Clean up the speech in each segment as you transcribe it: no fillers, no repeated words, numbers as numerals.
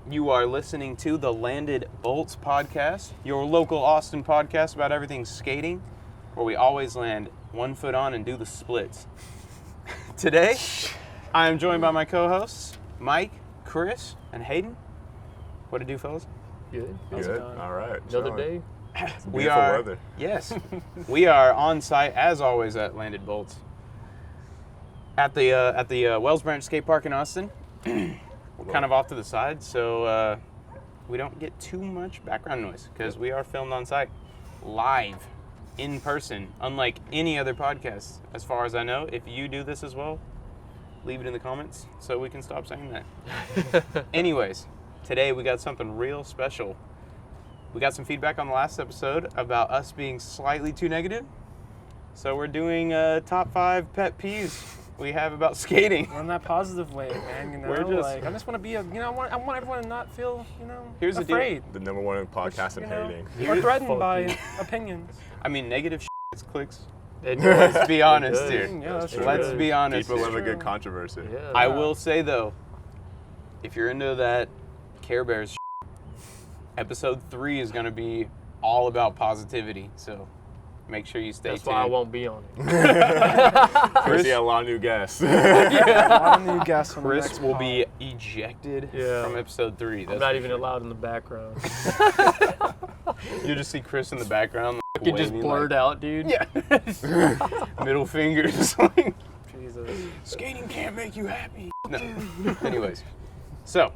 You are listening to the Landed Bolts podcast, your local Austin podcast about everything skating, where we always land one foot on and do the splits. Today, I am joined by my co-hosts, Mike, Chris, and Hayden. What to do, fellas? Good. Good. All right. Another day. We are weather. Yes. We are on site as always at Landed Bolts at the Wells Branch Skate Park in Austin. We're kind of off to the side, so we don't get too much background noise because we are filmed on site, live, in person, unlike any other podcast, as far as I know. If you do this as well, leave it in the comments so we can stop saying that. Anyways, today we got something real special. We got some feedback on the last episode about us being slightly too negative, so we're doing top 5 pet peeves we have about skating. We're in that positive way, man. You know, We're just- like I just want to be I want everyone to not feel, Here's the deal. afraid. The number one podcast in You know, hating. or threatened Fuck by you. opinions. I mean, negative is clicks. It Let's be honest does. here. Yeah, that's true. Let's be honest. People here. love a good True. controversy. Yeah. I will say though, if you're into that Care Bears, episode 3 is gonna be all about positivity. So make sure you stay That's tuned. why I won't be on it. Chris, a lot of new guests. I don't need guests on the Chris next will pod. be ejected Yeah. from episode 3. I'm That's not for even sure. allowed in the background. You just see Chris in the background, like, You just waving, blurred like, out, dude. Yeah. Middle fingers. Like, Jesus. skating can't make you happy. No. Anyways, so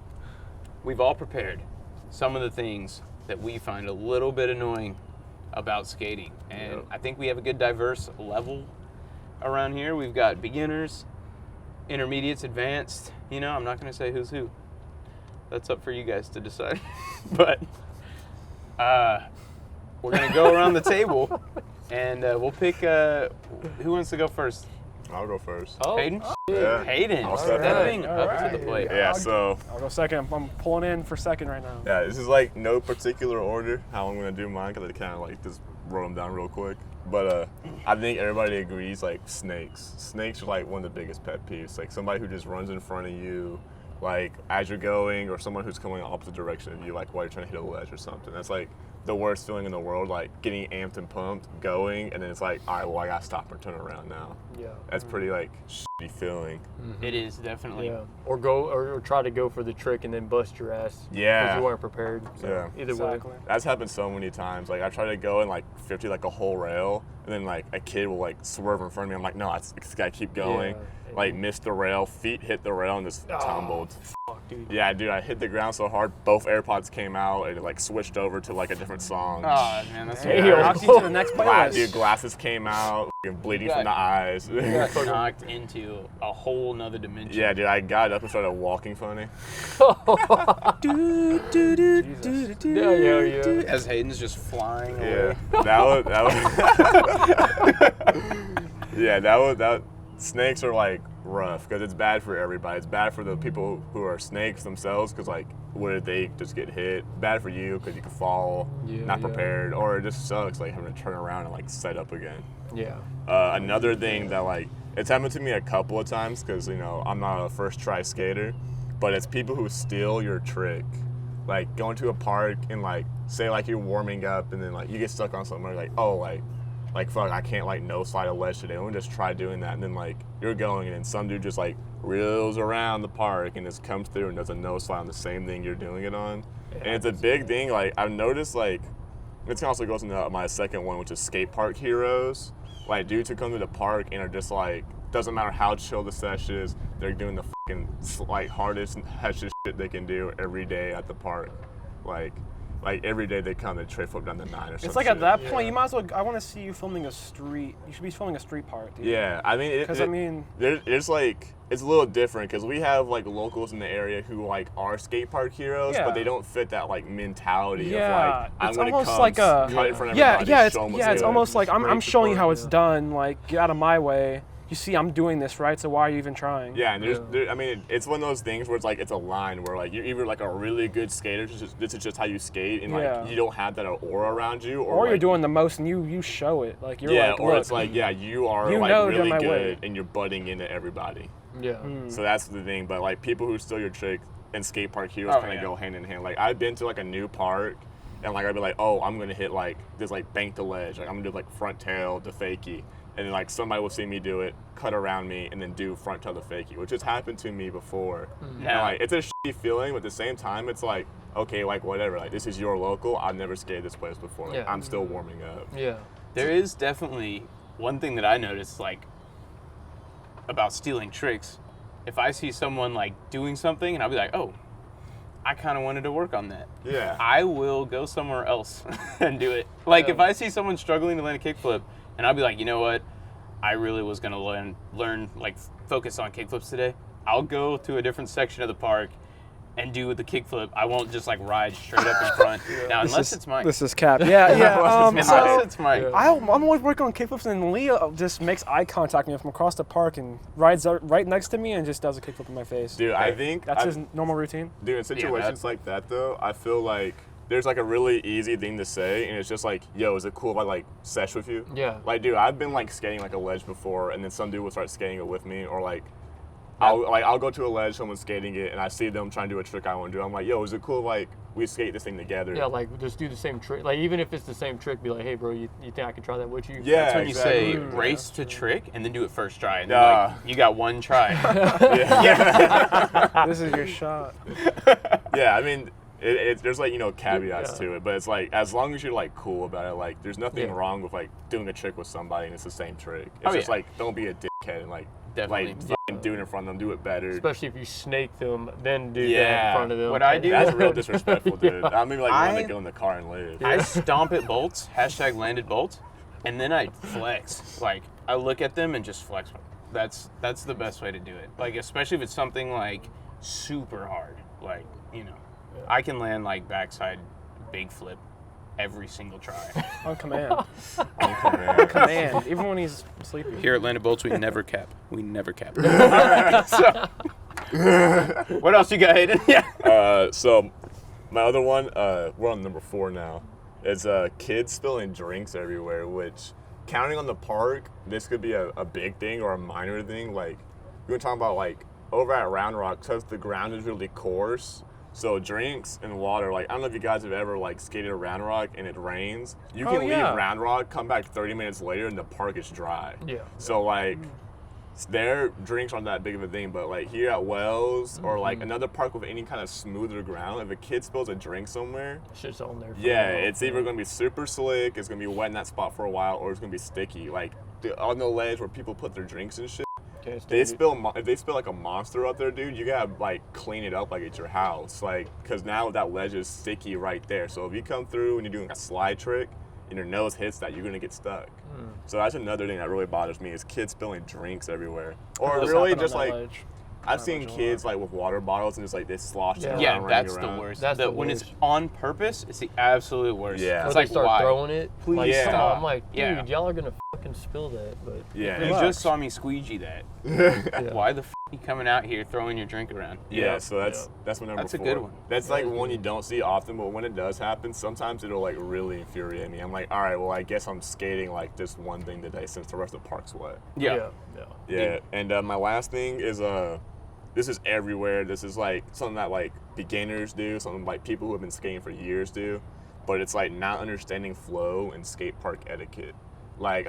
we've all prepared some of the things that we find a little bit annoying about skating. And Yep. I think we have a good diverse level around here. We've got beginners, intermediates, advanced. You know, I'm not going to say who's who. That's up for you guys to decide. But we're going to go around the table and we'll pick who wants to go first? I'll go first. Oh, Hayden? Yeah. Hayden, I'll step stepping in. up to Alright. the plate. Yeah, so I'll go second. I'm pulling in for second right now. yeah, this is like no particular order how I'm gonna do mine because I kind of like just wrote them down real quick. But I think everybody agrees like snakes. Snakes are like one of the biggest pet peeves. Like somebody who just runs in front of you, like as you're going, or someone who's coming opposite direction of you, like while you're trying to hit a ledge or something. That's like the worst feeling in the world. Like getting amped and pumped, going, and then it's like, all right, well I gotta stop and turn around now. yeah. That's pretty like shitty feeling. It is definitely. Yeah. Or try to go for the trick and then bust your ass. Yeah. Because you weren't prepared. So Yeah. Either way. Exactly. That's happened so many times. Like I try to go and like 50 like a whole rail, and then like a kid will like swerve in front of me. I'm like, no, I just gotta keep going. Yeah. Like missed the rail, feet hit the rail and just tumbled. Fuck, dude. Yeah, dude, I hit the ground so hard, both AirPods came out and it like switched over to like a different song. Oh man, that's Hey, so yo. bad. Knocked you to the next playlist. Dude, glasses came out, bleeding You from the eyes. You got knocked into a whole nother dimension. Yeah, dude, I got up and started walking funny. Yeah. As Hayden's just flying Yeah, away. that snakes are like rough because it's bad for everybody. It's bad for the people who are snakes themselves because like what if they just get hit? Bad for you because you can fall, Yeah, not yeah. prepared, or it just sucks like having to turn around and like set up again. Yeah. Another thing that like it's happened to me a couple of times because you know I'm not a first try skater, but it's people who steal your trick. Like going to a park and like say like you're warming up and then like you get stuck on something like oh like fuck I can't like no slide a ledge today. Let me just try doing that and then like you're going and then some dude just like reels around the park and just comes through and does a no slide on the same thing you're doing it on. And it's a big thing. Like I've noticed like this also goes into my second one, which is skate park heroes. Like dudes who come to the park and are just like doesn't matter how chill the session is, they're doing the fucking like hardest and hessiest shit they can do every day at the park. Like every day they come and tray flip down the 9 or something. It's like at that point, you might as well. I want to see you filming a street. You should be filming a street part, dude. Yeah, I mean, Because I mean, there's like it's a little different because we have like locals in the area who like are skate park heroes, Yeah. but they don't fit that like mentality Yeah, of like I'm it's gonna almost come like a- cut in front of yeah, everybody. yeah, it's show 'em what's yeah, it's good. almost like I'm Break the showing you how part, it's yeah. done. Like get out of my way. You see, I'm doing this right, so why are you even trying? Yeah, and Yeah. I mean, it's one of those things where it's like it's a line where like you're either like a really good skater, this is just how you skate, and like Yeah. you don't have that aura around you, Or like, you're doing the most, and you show it. Like you're yeah, like, or look, it's like yeah, you are You like know you're really my good, way. and you're butting into everybody. Yeah. Mm. So that's the thing. But like people who steal your trick, and skate park heroes kind of go hand in hand. Like I've been to like a new park, and like I'd be like, oh, I'm gonna hit like this like bank to ledge, like I'm gonna do like front tail to fakie, and then like somebody will see me do it, cut around me, and then do front tail to fakie, which has happened to me before. And like it's a shitty feeling, but at the same time, it's like, okay, like whatever, like this is your local. I've never skated this place before. Like, I'm still warming up. Yeah. There is definitely one thing that I noticed, like, about stealing tricks. If I see someone like doing something and I'll be like, oh, I kind of wanted to work on that. Yeah. I will go somewhere else and do it. Like if I see someone struggling to land a kickflip and I'll be like, you know what? I really was going to learn like focus on kickflips today. I'll go to a different section of the park and do the kickflip. I won't just like ride straight up in front. Now, unless it's Mike. This is cap. Yeah. Unless it's Mike. I'm always working on kickflips, and Leah just makes eye contact with me from across the park and rides right next to me and just does a kickflip in my face. Dude, I think that's his normal routine. Dude, in situations like that though, I feel like there's like a really easy thing to say, and it's just like, yo, is it cool if I like sesh with you? Yeah. Like, dude, I've been like skating like a ledge before, and then some dude will start skating it with me, or like I'll go to a ledge, someone's skating it, and I see them trying to do a trick I want to do. I'm like, yo, is it cool if like we skate this thing together? Yeah, like just do the same trick. Like even if it's the same trick, be like, hey, bro, you think I can try that with you? Yeah, That's when exactly. you say race to trick and then do it first try. And then like, you got one try. This is your shot. Yeah, I mean, there's like, you know, caveats to it, but it's like, as long as you're like cool about it, like there's nothing wrong with like doing a trick with somebody and it's the same trick. It's just like, don't be a dickhead and like fucking do it in front of them, do it better. Especially if you snake them, then do that in front of them. What I do, that's real disrespectful, dude. I'm maybe like one to go in the car and live. I stomp at bolts, hashtag landed bolts, and then I flex. Like I look at them and just flex. That's the best way to do it. Like especially if it's something like super hard. Like, you know, I can land like backside big flip every single try. On command. On Command. Even when he's sleeping. Here at Landed Bolts, we never cap. We never cap. Right, so, what else you got, Hayden? Yeah. So my other one, we're on number 4 now. It's kids spilling drinks everywhere, which, counting on the park, this could be a big thing or a minor thing. Like, we were talking about, like, over at Round Rock, because the ground is really coarse, so drinks and water, like, I don't know if you guys have ever, like, skated a Round Rock and it rains. You can leave Round Rock, come back 30 minutes later, and the park is dry. Yeah. So, like, their drinks aren't that big of a thing, but, like, here at Wells or, like, another park with any kind of smoother ground, if a kid spills a drink somewhere, shit's on there. it's either going to be super slick, it's going to be wet in that spot for a while, or it's going to be sticky. Like, on the ledge where people put their drinks and shit, if they spill like a monster up there, dude, you gotta like clean it up like it's your house, like, because now that ledge is sticky right there. So if you come through and you're doing a slide trick and your nose hits that, you're gonna get stuck. So that's another thing that really bothers me is kids spilling drinks everywhere, or really just like I've seen kids like with water bottles and just like they slosh it around. Yeah, that's around. the worst. That's the when worst. it's on purpose, it's the absolute worst. Yeah. It's Or like, they start why? throwing it. Please like, stop. I'm like, dude, Yeah. y'all are gonna fucking spill that. But Yeah. You just saw me squeegee that. Why the f you coming out here throwing your drink around? Yeah, so that's my number 4. That's a good one. That's like one you don't see often, but when it does happen, sometimes it'll like really infuriate me. I'm like, all right, well, I guess I'm skating like this one thing today since the rest of the park's wet. Yeah. And my last thing is this is everywhere. This is like something that like beginners do, something like people who have been skating for years do, but it's like not understanding flow and skate park etiquette. Like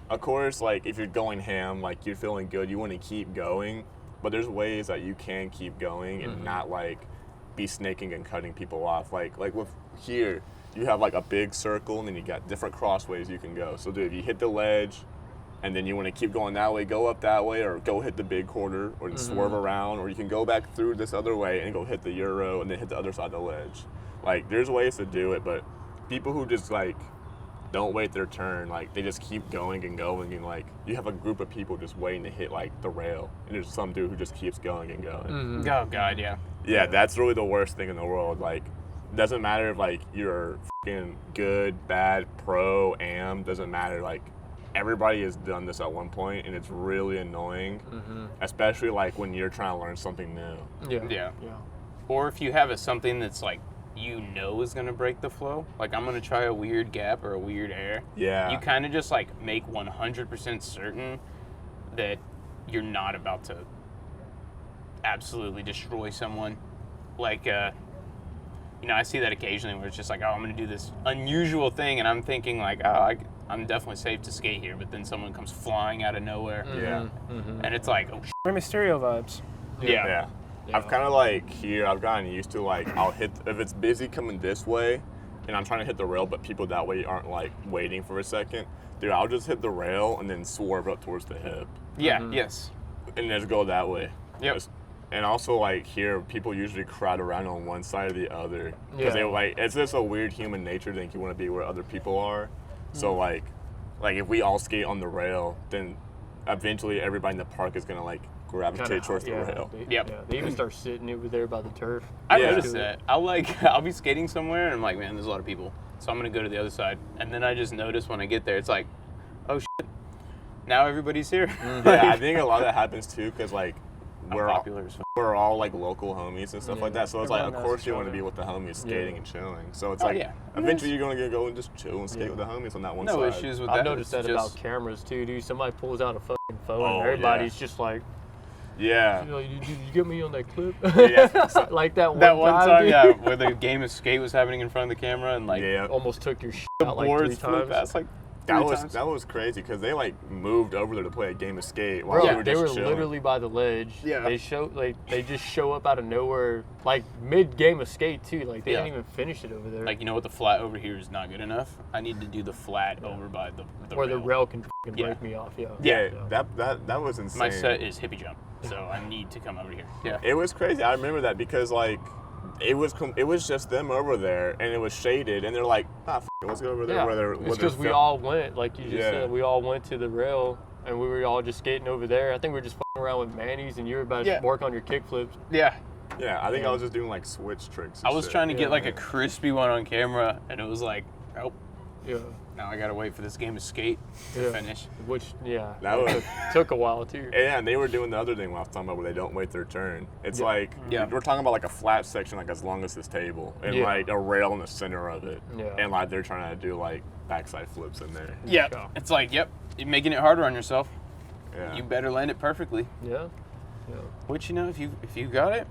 of course, like if you're going ham, like you're feeling good, you want to keep going, but there's ways that you can keep going and not like be snaking and cutting people off. Like with here, you have like a big circle and then you got different crossways you can go. So dude, if you hit the ledge and then you want to keep going that way, go up that way, or go hit the big quarter, or swerve around, or you can go back through this other way and go hit the Euro and then hit the other side of the ledge. Like, there's ways to do it, but people who just, like, don't wait their turn, like, they just keep going and going, and, like, you have a group of people just waiting to hit, like, the rail, and there's some dude who just keeps going and going. Oh, God, yeah. Yeah, that's really the worst thing in the world. Like, doesn't matter if, like, you're fucking good, bad, pro, am, doesn't matter, like, everybody has done this at one point, and it's really annoying, especially like when you're trying to learn something new. Yeah. Or if you have something that's like you know is gonna break the flow, like I'm gonna try a weird gap or a weird air. Yeah. You kind of just like make 100% certain that you're not about to absolutely destroy someone like, I see that occasionally where it's just like, oh, I'm going to do this unusual thing, and I'm thinking like, oh, I'm definitely safe to skate here, but then someone comes flying out of nowhere. Yeah. And it's like, oh, Rey Mysterio vibes. yeah. Yeah. I've kind of like I've gotten used to like, I'll hit, if it's busy coming this way and I'm trying to hit the rail, but people that way aren't like waiting for a second, dude, I'll just hit the rail and then swerve up towards the hip. Yeah, yes. And just go that way. Yep. And also like here, people usually crowd around on one side or the other. Because they like, it's just a weird human nature thing. You want to be where other people are. So like if we all skate on the rail, then eventually everybody in the park is going to like gravitate towards the rail. They even start sitting over there by the turf. I noticed that. I'll be skating somewhere and I'm like, man, there's a lot of people. So I'm going to go to the other side. And then I just notice when I get there, it's like, oh shit, now everybody's here. Yeah, I think a lot of that happens too because like we're all like local homies and stuff like that. So it's like, of course you want to be with the homies skating and chilling. So it's like, eventually you're going to go and just chill and skate with the homies on that one side. No issues with that. I've noticed that about cameras too, dude. Somebody pulls out a fucking phone and everybody's just like, yeah. Did you get me on that clip? Yeah. Like that one time, dude. yeah, where the game of skate was happening in front of the camera and like almost took your shit out like boards 3 times. That's like that was crazy because they like moved over there to play a game of skate while we were they just were chilling. literally by the ledge. Yeah. They just show up out of nowhere, like mid game of skate too. Like they didn't even finish it over there. Like, you know what, the flat over here is not good enough. I need to do the flat over by the where rail. the rail can break me off. Yeah. That was insane. My set is hippie jump, so I need to come over here. Yeah. It was crazy. I remember that because like it was just them over there and it was shaded and they're like, let's go over there. It's because we all went, like you just said, we all went to the rail and we were all just skating over there. I think we were just fucking around with Manny's and you were about to work on your kick flips. Yeah. Yeah, I think I was just doing like switch tricks. I was trying to get like a crispy one on camera and it was like, oh. Yeah. Now I gotta wait for this game of skate to finish. Which, that took a while too. Yeah, and they were doing the other thing I was talking about where they don't wait their turn. It's like, we're talking about like a flat section like as long as this table and like a rail in the center of it. Yeah. And like they're trying to do like backside flips in there. Yeah, it's like, you're making it harder on yourself. Yeah. You better land it perfectly. Yeah. Which, if you got it,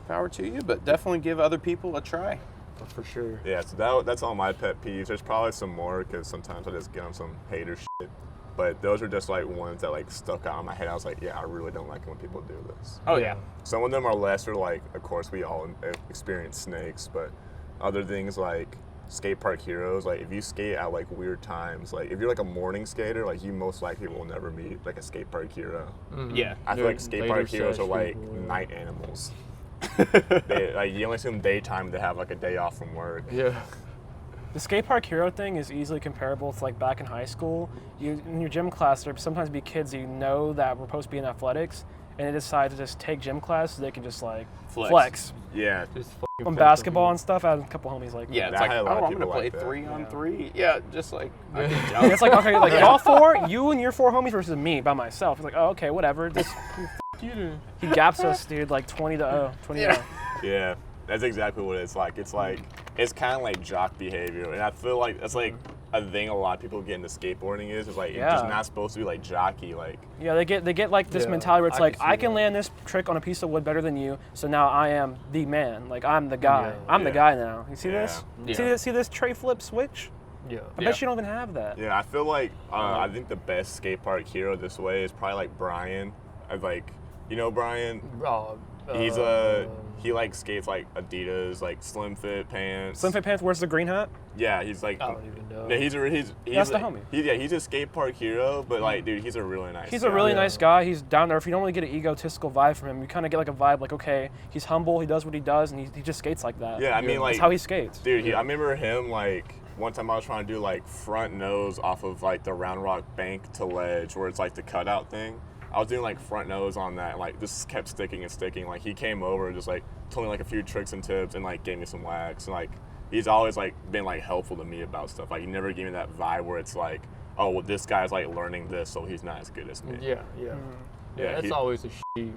power to you, but definitely give other people a try. For sure. Yeah, so that's all my pet peeves. There's probably some more because sometimes I just get on some hater shit. But those are just like ones that like stuck out in my head. I was like, I really don't like it when people do this. Oh yeah. Some of them are lesser, like of course we all experience snakes, but other things like skate park heroes, like if you skate at like weird times, like if you're like a morning skater, like you most likely will never meet like a skate park hero. Mm-hmm. Yeah. I feel like skate park heroes are like night animals. You only see them daytime to have like a day off from work. Yeah. The skate park hero thing is easily comparable to like back in high school. In your gym class, there sometimes be kids that that were supposed to be in athletics, and they decide to just take gym class so they can just like flex. Yeah. On basketball and stuff, I had a couple homies like it's like, I'm gonna play 3-on-3. Yeah, just like I can jump. It's like, okay, like y'all 4, you and your 4 homies versus me by myself. It's like, oh, okay, whatever. Just he gaps us, dude, like 20-0. Yeah, that's exactly what it's like. It's kind of like jock behavior, and I feel like that's like a thing a lot of people get into skateboarding is like you're just not supposed to be like jockey, like. Yeah, they get like this mentality where it's like I can land this trick on a piece of wood better than you, so now I am the man, like I'm the guy. I'm the guy now. You see this? See this tray flip switch? Yeah. I bet you don't even have that. Yeah, I feel like I think the best skate park hero this way is probably like Brian. Brian. He like skates like Adidas, like slim fit pants. Slim fit pants. Wears the green hat. Yeah, he's like. I don't even know. Yeah, he's that's the homie. He's a skate park hero, but like, dude, he's a really nice. He's a really nice guy. He's down there. If you don't really get an egotistical vibe from him, you kind of get like a vibe like, okay, he's humble. He does what he does, and he just skates like that. Yeah, I mean, like that's how he skates. Dude, I remember him like. One time I was trying to do like front nose off of like the Round Rock bank to ledge where it's like the cutout thing. I was doing like front nose on that and like just kept sticking and sticking. Like he came over and just like told me like a few tricks and tips and like gave me some wax. And like he's always like been like helpful to me about stuff. Like he never gave me that vibe where it's like, oh well this guy's like learning this so he's not as good as me. Yeah. That's always a shitty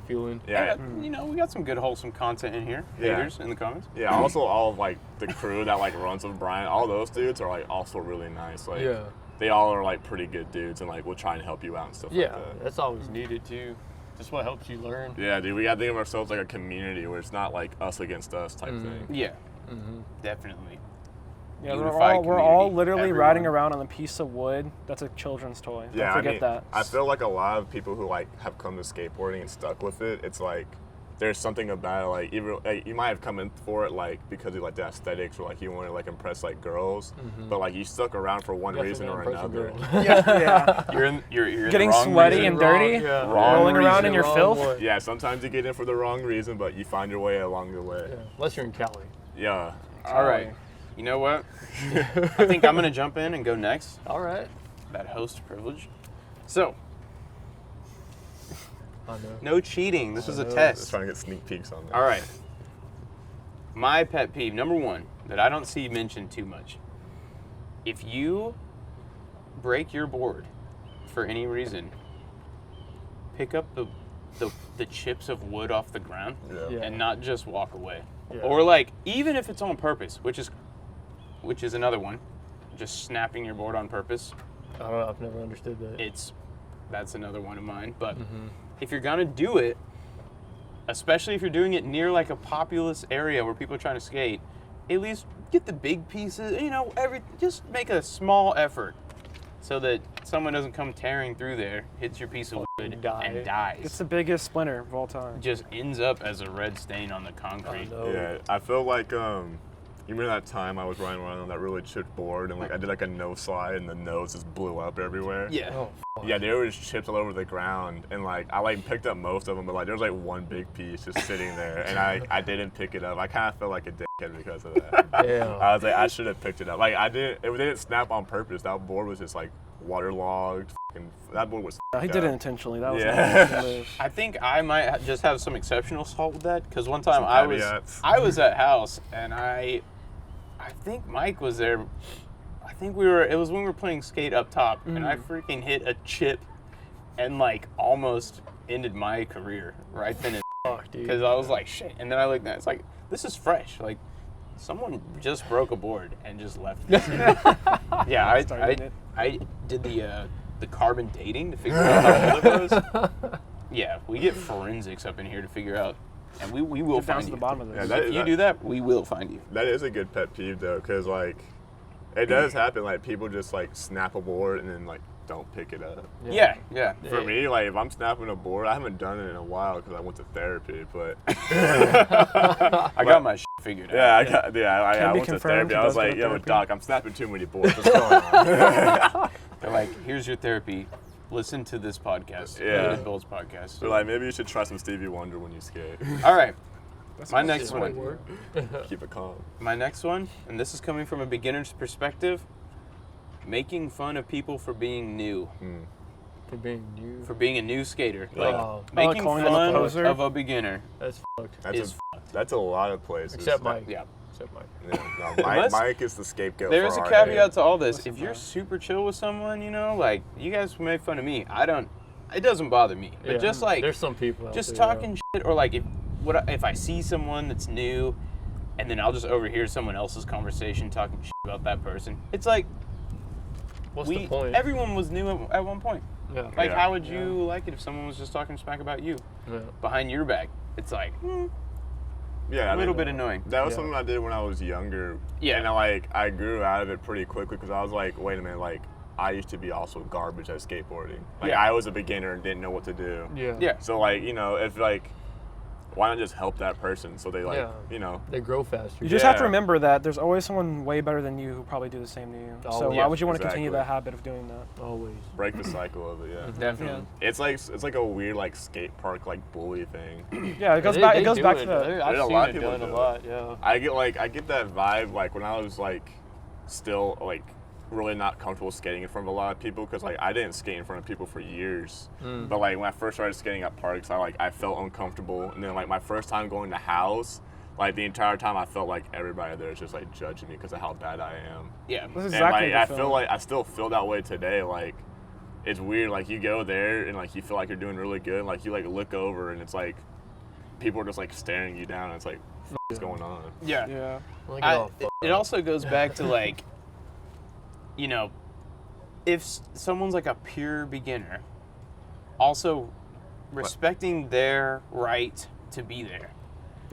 feeling. Yeah. We got some good wholesome content in here. Haters in the comments. Yeah, also all of like the crew that like runs with Brian, all those dudes are like also really nice. Like they all are like pretty good dudes and like will try and help you out and stuff like that. That's always needed too. Just what helps you learn. Yeah, dude, we gotta think of ourselves like a community where it's not like us against us type thing. Yeah, definitely. Yeah, Unified we're all community. literally Everyone. riding around on a piece of wood that's a children's toy. Yeah, Don't forget that. I feel like a lot of people who like have come to skateboarding and stuck with it, it's like there's something about it, like even like, you might have come in for it like because you like the aesthetics or like you want to like impress like girls, but like you stuck around for one reason or another. Yeah. You're in Getting the wrong sweaty reason. and dirty, Wrong rolling around reason. in your Wrong filth. one. Yeah, sometimes you get in for the wrong reason, but you find your way along the way. Yeah. Unless you're in Cali. Yeah. All right. You know what? I think I'm gonna jump in and go next. All right. That host privilege. So, I know. no cheating. This was a Just test. trying to get sneak peeks on that. All right. My pet peeve, number one, that I don't see mentioned too much. If you break your board for any reason, pick up the chips of wood off the ground Yeah. and not just walk away. Yeah. Or like, even if it's on purpose, which is another one, just snapping your board on purpose. I don't know. I've never understood that. That's another one of mine. But if you're gonna do it, especially if you're doing it near like a populous area where people are trying to skate, at least get the big pieces. You know, just make a small effort so that someone doesn't come tearing through there, hits your piece of wood, and dies. It's the biggest splinter of all time. Just ends up as a red stain on the concrete. I know. Yeah, I feel like you remember that time I was riding around on that really chipped board and like I did like a nose slide and the nose just blew up everywhere. Yeah. Oh, fuck. Yeah, there was chips all over the ground and like I like picked up most of them, but like there was like one big piece just sitting there and I didn't pick it up. I kind of felt like a dickhead because of that. Damn. I was like, I should have picked it up. Like it didn't snap on purpose. That board was just like waterlogged. That board was. He did it intentionally. That was Yeah. not a move. I think I might just have some exceptional salt with that because one time Some I caveats. was at house and I think Mike was there. I think it was when we were playing skate up top and I freaking hit a chip and like almost ended my career right then and Fuck, dude. because I was like shit, and then I looked at it, it's like this is fresh, like someone just broke a board and just left it. Yeah, I did the carbon dating to figure out how old it was. Yeah, we get forensics up in here to figure out, and we will Get down find to you. the bottom of this. Yeah, If you do that, we will find you. That is a good pet peeve though, because like it does happen. Like people just like snap a board and then like don't pick it up. Yeah. For me, like if I'm snapping a board, I haven't done it in a while because I went to therapy. But I got my shit figured out. yeah, I Can be went to confirmed therapy. he I was does go like, to yo, therapy. doc, I'm snapping too many boards. What's going on? They're like, here's your therapy. Listen to this podcast. Yeah. Landed Bolts podcast. They're like, maybe you should try some Stevie Wonder when you skate. All right. That's My what next it's one. for. Keep it calm. My next one, and this is coming from a beginner's perspective, making fun of people for being new, For being new. for being a new skater. Like, Oh. making calling them a fun poser? of a beginner That's fucked. That's a lot of places. Except Mike. yeah. Except Mike. Yeah, no, Unless- Mike is the scapegoat. There's for a our caveat hate. to all this. Listen, If you're bro. super chill with someone, you know, like, you guys make fun of me. It doesn't bother me. But Yeah. just like, There's some people out just there, talking shit, or like if I see someone that's new and then I'll just overhear someone else's conversation talking shit about that person. It's like, What's the point? everyone was new at one point. Yeah. Like, Yeah. how would you like it if someone was just talking smack about you Yeah. behind your back? It's like, Yeah, a little bit annoying. That was Yeah. something I did when I was younger. Yeah. And I grew out of it pretty quickly because I was like, wait a minute, like I used to be also garbage at skateboarding. Like Yeah. I was a beginner and didn't know what to do. Yeah. Yeah. So like, you know, if like, why not just help that person so they like, Yeah. you know. They grow faster. You just have to Yeah. remember that there's always someone way better than you who probably do the same to you. So Always. why would you want to continue Exactly. that habit of doing that? Always. Break the cycle of it, yeah. Definitely. It's like a weird like skate park like bully thing. Yeah, it goes They- back. they It goes do back it. to the. I've Yeah, a seen lot of it people done a do it. lot. Yeah. I get that vibe like when I was like still like really not comfortable skating in front of a lot of people because like I didn't skate in front of people for years. But like when I first started skating at parks, I felt uncomfortable, and then like my first time going to house, like the entire time I felt like everybody there is just like judging me because of how bad I am. Yeah. This is And exactly like I the feel film. like I still feel that way today. Like it's weird. Like you go there and like you feel like you're doing really good. And, like you like look over and it's like people are just like staring you down. And it's like what's going on? Yeah. Yeah. Look at all It also goes back to like, you know, if someone's like a pure beginner, also respecting their right to be there.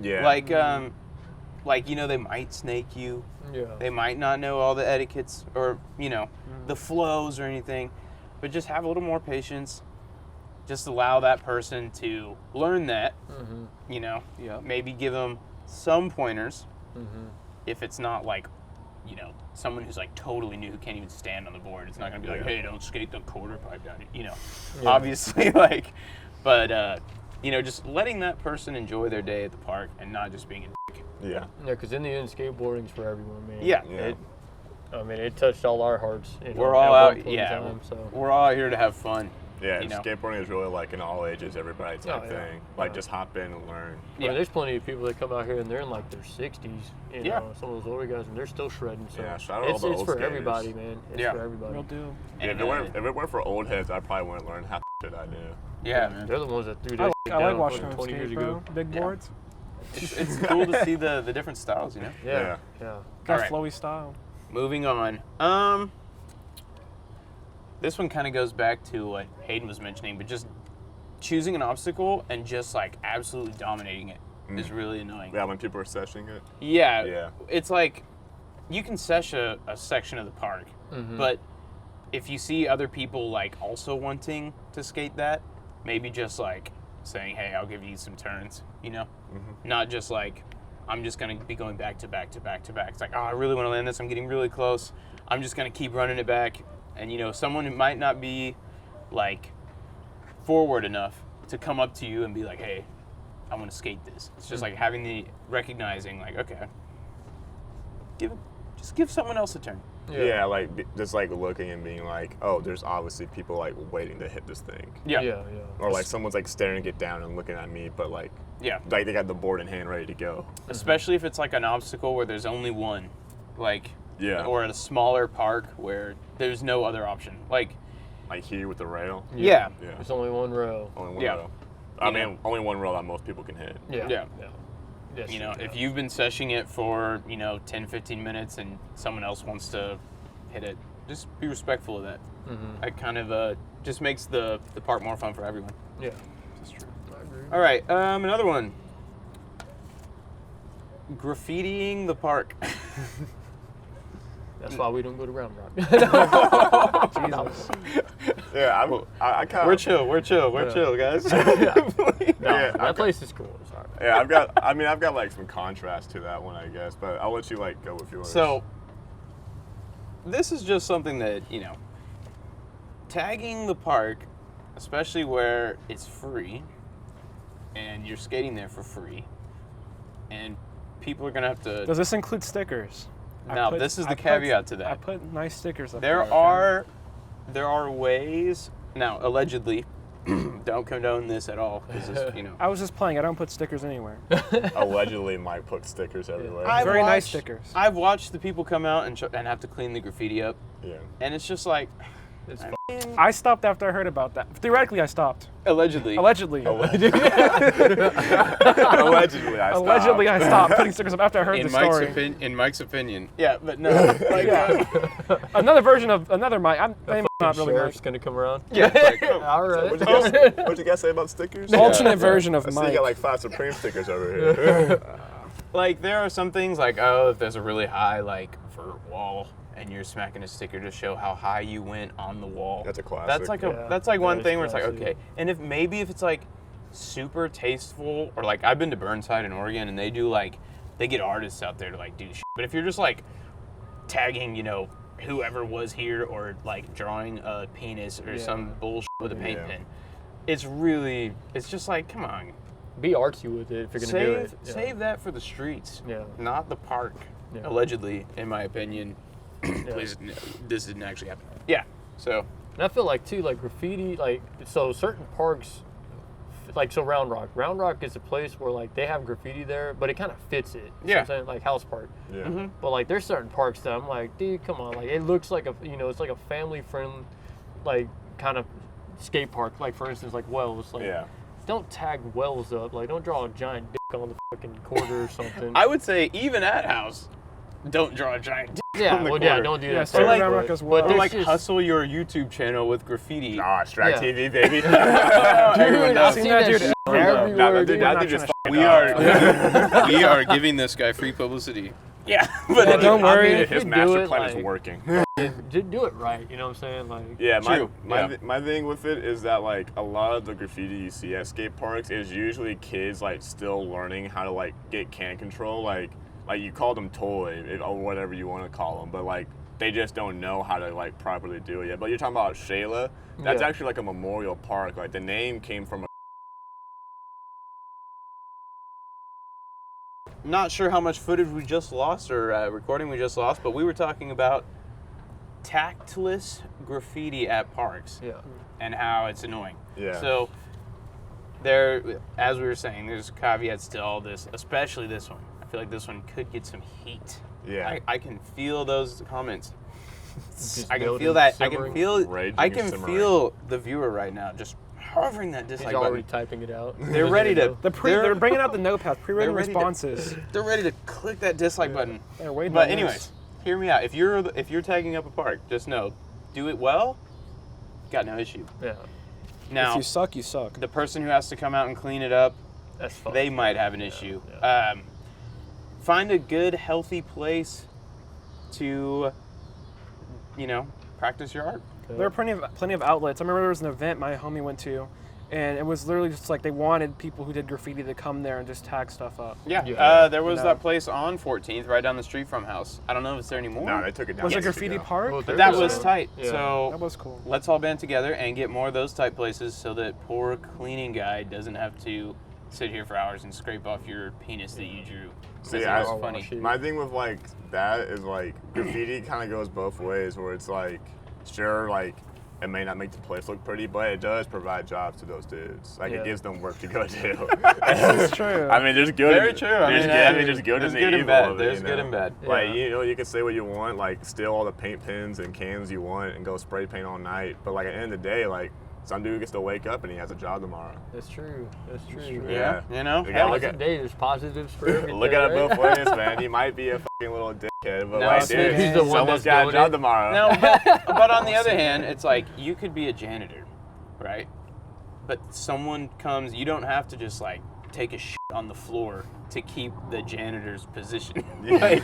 Yeah. Like they might snake you. Yeah. They might not know all the etiquettes or the flows or anything, but just have a little more patience. Just allow that person to learn that. Maybe give them some pointers. If it's not like, someone who's like totally new who can't even stand on the board. It's not gonna be like, hey, don't skate the quarter pipe down. Obviously, but just letting that person enjoy their day at the park and not just being a dick. Yeah. Yeah, because in the end, skateboarding's for everyone, man. Yeah. It touched all our hearts. We're all out. We're all out here to have fun. Yeah, skateboarding is really like an all ages, everybody type thing. Like just hop in and learn. Yeah, there's plenty of people that come out here and they're in like their 60s. Some of those older guys, and they're still shredding. So shout out all the old it's for skaters. Everybody, man. It's for everybody. Real deal. Yeah, if it weren't for old heads, I probably wouldn't learn half the shit I do. Yeah, man. They're the ones that threw that shit I like down watching them 20 years skate, ago. bro. Big boards. It's cool to see the different styles, Yeah. Got Alright. flowy style. Moving on. This one kind of goes back to what Hayden was mentioning, but just choosing an obstacle and just like absolutely dominating it is really annoying. Yeah, when people are seshing it. Yeah. It's like you can sesh a section of the park, but if you see other people like also wanting to skate that, maybe just like saying, hey, I'll give you some turns, not just like, I'm just going to be going back to back to back to back. It's like, oh, I really want to land this. I'm getting really close. I'm just going to keep running it back. And, someone who might not be like forward enough to come up to you and be like, hey, I want to skate this. It's just like having the recognizing like, okay, just give someone else a turn. Yeah, like just like looking and being like, oh, there's obviously people like waiting to hit this thing. Yeah. Or like someone's like staring it down and looking at me, but like they got the board in hand ready to go. Especially if it's like an obstacle where there's only one, or at a smaller park where there's no other option. Like here with the rail. Yeah. There's only one row. Only one rail. I mean, only one rail that most people can hit. Yeah. If you've been seshing it for, 10, 15 minutes and someone else wants to hit it, just be respectful of that. That kind of just makes the park more fun for everyone. Yeah. That's true. I agree. All right, another one. Graffitiing the park. That's why we don't go to Round Rock. Jesus. Yeah, I kind of. We're chill, guys. That place is cool. Sorry. Yeah, I've got like some contrast to that one, I guess, but I'll let you like go with yours. So, this is just something that, tagging the park, especially where it's free, and you're skating there for free, and people are gonna have to. Does this include stickers? Now, this is the caveat to that. I put nice stickers up There there. There are ways. Now, allegedly, don't condone this at all because I was just playing. I don't put stickers anywhere. Allegedly, Mike put stickers everywhere. Very nice stickers. I've watched the people come out and have to clean the graffiti up, and it's just like. It's I stopped after I heard about that. Theoretically, I stopped. Allegedly. Allegedly, Allegedly, I stopped. Allegedly, I stopped putting stickers up after I heard the story. In Mike's opinion. Yeah, but no. Another version of another Mike. I'm not really Sheriff's gonna come around. Yeah. All right. What'd you guys say about stickers? alternate version of I see you Mike. got like 5 Supreme stickers over here. Like there are some things like, oh, if there's a really high vert wall and you're smacking a sticker to show how high you went on the wall. That's a classic. That's like one is thing where it's like, classic. okay. And if it's like super tasteful, or like I've been to Burnside in Oregon and they do they get artists out there to do shit. But if you're just tagging, whoever was here or drawing a penis or some bullshit with a paint pen, it's just like, come on. Be artsy with it if you're gonna do it. Save that for the streets, not the park. Yeah. Allegedly, in my opinion. Please, this didn't actually happen. Yeah. So. And I feel like too, graffiti, so certain parks, so Round Rock. Round Rock is a place where they have graffiti there, but it kind of fits it. You know what I'm saying? Like House Park. Yeah. Mm-hmm. But there's certain parks that I'm like, dude, come on. It looks like it's like a family friendly, kind of skate park. For instance, Wells. Don't tag Wells up. Don't draw a giant dick on the fucking quarter or something. I would say even at House. don't draw a giant dick Yeah, on the well, corner. yeah, don't do Yeah, that. Sarah like- Rock as but well. Or there's like just- hustle your YouTube channel with graffiti. Ah, Strack Yeah. TV, baby. Dude, Everyone I've knows. seen Seen that that dude shit everywhere. everywhere, Nah, that dude. dude, I'm not just trying to fucking We up. are we are giving this guy free publicity. Yeah, but Yeah, don't worry. if His you master do it, plan like- is working. Just do it right, you know what I'm saying? Like, Yeah, True. my thing with it is that like a lot of the graffiti you see at skate parks is usually kids like still learning how to like get can control. Like you call them toy or whatever you want to call them, but like they just don't know how to like properly do it yet. But you're talking about Shayla. That's Yeah. actually like a memorial park. Like the name came from a not sure how much footage we just lost or recording we just lost, but we were talking about tactless graffiti at parks yeah. and how it's annoying. Yeah. So there, as we were saying, there's caveats to all this, especially this one. I feel like this one could get some heat. Yeah. I can feel those comments. Just I can building, feel that. simmering. Raging I and can simmering. feel the viewer right now just hovering that He's dislike already button. typing it out. They're ready to. They're bringing out the notepads, pre-written ready to- responses. They're ready to click that dislike button. They're waiting But on anyways, this. hear me out. If you're tagging up a park, just know, do it well. Got no issue. Yeah, Now, If you suck, you suck. the person who has to come out and clean it up, that's fine. they might have an issue. yeah. Find a good, healthy place to, practice your art. There are plenty of outlets. I remember there was an event my homie went to, and it was literally just like they wanted people who did graffiti to come there and just tag stuff up. Yeah. Yeah. There was You know. that place on 14th, right down the street from house. I don't know if it's there anymore. No, they took it down. Was it years graffiti ago. park? Well, but there that was was a- tight. yeah. So That was cool. let's all band together and get more of those type places so that poor cleaning guy doesn't have to sit here for hours and scrape off your penis that you drew. See, That's I- funny. Shit. My thing with like that is like graffiti kind of goes both ways, where it's like, sure, like it may not make the place look pretty, but it does provide jobs to those dudes. Like Yeah. it gives them work to go do. That's true. I mean, there's good. Very true. I There's mean, there's good there's and good and evil bad. of it, There's you good know? and bad. Like Yeah. you can say what you want, like steal all the paint pens and cans you want, and go spray paint all night. But like at the end of the day, like some dude gets to wake up and he has a job tomorrow. That's true. That's true. Yeah. You know? You Hell, gotta look look at there's positives for everything. look at it right? both ways, man. You might be a fucking little dickhead, but No, like, it's dude, he's the one someone's that's got a doing job it. tomorrow. No, but on the other hand, it's like you could be a janitor, right? But someone comes, you don't have to just like take a shit on the floor to keep the janitor's position. like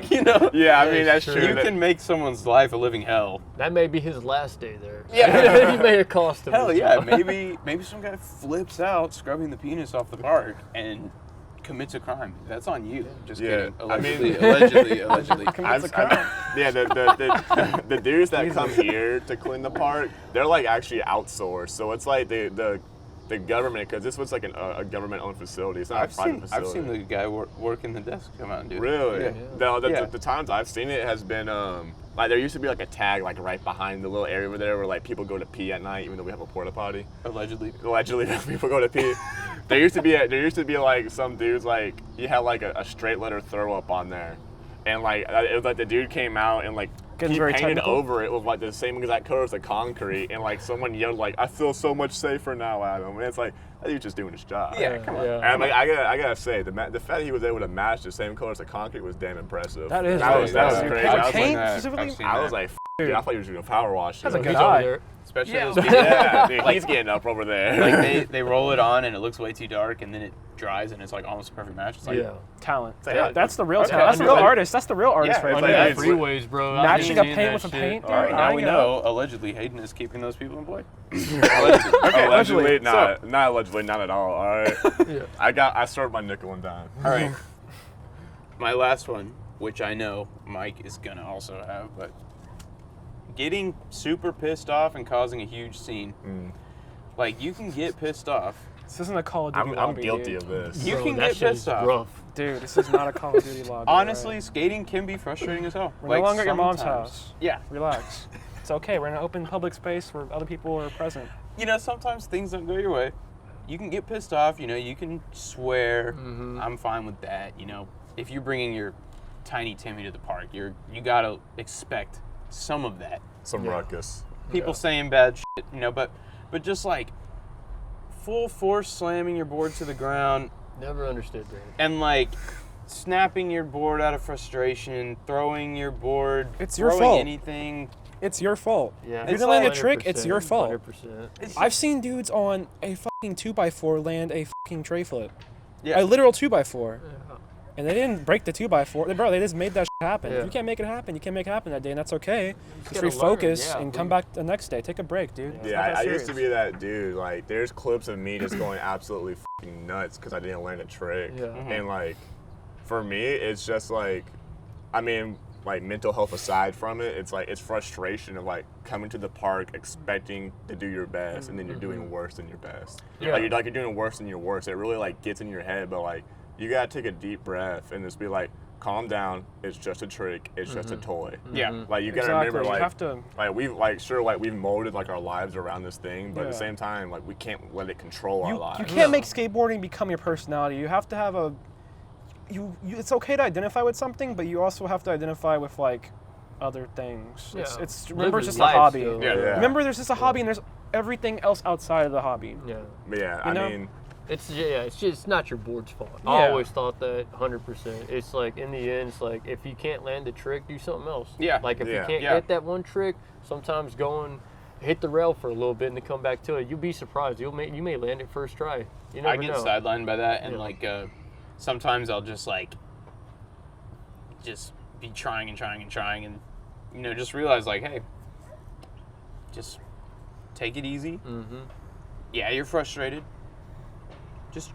Yeah, I mean that's true. true. You That- can make someone's life a living hell. That may be his last day there. Yeah. He may have cost him. Hell his yeah, job. maybe some guy flips out scrubbing the penis off the park and commits a crime. That's on you. Just Yeah, kidding. I mean- Allegedly. yeah, the dudes that come here to clean the park, they're like actually outsourced. So it's like the government, because this was like a government-owned facility. It's not a private I've facility. seen the guy working the desk come out and do it. Really? Yeah. The times I've seen it has been like there used to be like a tag like right behind the little area over there where like people go to pee at night, even though we have a porta potty. Allegedly. Allegedly, people go to pee. There used to be like some dudes like you had like a straight letter throw up on there, and like it was like the dude came out and like Getting he very painted technical. over it with like the same exact color as the concrete, and like someone yelled like I feel so much safer now, Adam. And it's like that dude's just doing his job. Yeah, come on. Yeah. And I'm like, I gotta say, the fact that he was able to match the same color as the concrete was damn impressive. That is that was impressive. crazy. How I was paint like, specifically? I've seen I that. was like, dude, I thought you were doing power wash. That's a you good know? He's over eye. there. Especially Yeah. those people. Yeah, dude, he's getting up over there. Like they roll it on and it looks way too dark and then it dries and it's like almost a perfect match. It's like, Yeah. Talent. Say, yeah, That's the real okay, talent. That's the real under- artist. That's the real artist Yeah, right it's Under like- there. the freeways, bro. I Matching ain't a seen paint that with a shit. paint. All right, now Dang we it. know allegedly Hayden is keeping those people employed. Allegedly, So- not allegedly, not at all. All right, Yeah. I served my nickel and dime. All right. My last one, which I know Mike is gonna also have, but getting super pissed off and causing a huge scene. Like you can get pissed off. This isn't a Call of Duty I'm lobby, guilty dude. of this. You Bro, can that get shit pissed is off. rough. Dude, this is not a Call of Duty lobby. Honestly, right? skating can be frustrating as hell. We're no longer at your mom's sometimes- house. Yeah. Relax. It's okay. We're in an open public space where other people are present. You know, sometimes things don't go your way. You can get pissed off. You know, you can swear. I'm fine with that. You know, if you're bringing your tiny Timmy to the park, you gotta expect some of that. Some ruckus. People saying bad shit, you know, but just like full force slamming your board to the ground Never understood that. and like snapping your board out of frustration, throwing your board, It's your throwing fault. anything. It's your fault. Yeah. If you're It's gonna land a like- trick, it's your fault. 100%. I've seen dudes on a fucking 2x4 land a fucking tray flip. Yeah. A literal 2x4. Yeah. And they didn't break the 2x4. Bro, they just made that shit happen. Yeah. If you can't make it happen, you can't make it happen that day, and that's okay. Just gotta refocus learn, and come back the next day. Take a break, dude. It's Yeah, not that I used to serious. be that dude. Like, there's clips of me just going absolutely fucking nuts because I didn't learn a trick. Yeah. And like, for me, it's just like, I mean, like mental health aside from it, it's like it's frustration of like coming to the park expecting to do your best and then you're doing worse than your best. Yeah. Like you're doing worse than your worst. It really like gets in your head, but like you gotta take a deep breath and just be like, calm down. It's just a trick. It's just a toy. Yeah. Like you gotta Exactly. remember, You like, have to- we've molded like our lives around this thing, but at the Yeah. same time, like we can't let it control our You lives. can't make skateboarding become your personality. You have to have a. It's okay to identify with something, but you also have to identify with like other things. Yeah. It's Live remember it's his just a life hobby. still. Yeah. Remember, there's just a hobby, and there's everything else outside of the hobby. Yeah. But yeah, You know? I mean, It's just not your board's fault. Yeah. I always thought that 100%. It's like in the end, it's like if you can't land a trick, do something else. Yeah. Like if Yeah. you can't Yeah. get that one trick, sometimes go and hit the rail for a little bit and then come back to it. You'll be surprised. You may land it first try. You never I get know. sidelined by that, and Yeah. like sometimes I'll just like be trying and trying and trying, and just realize like, hey, just take it easy. Mm-hmm. Yeah, you're frustrated. Just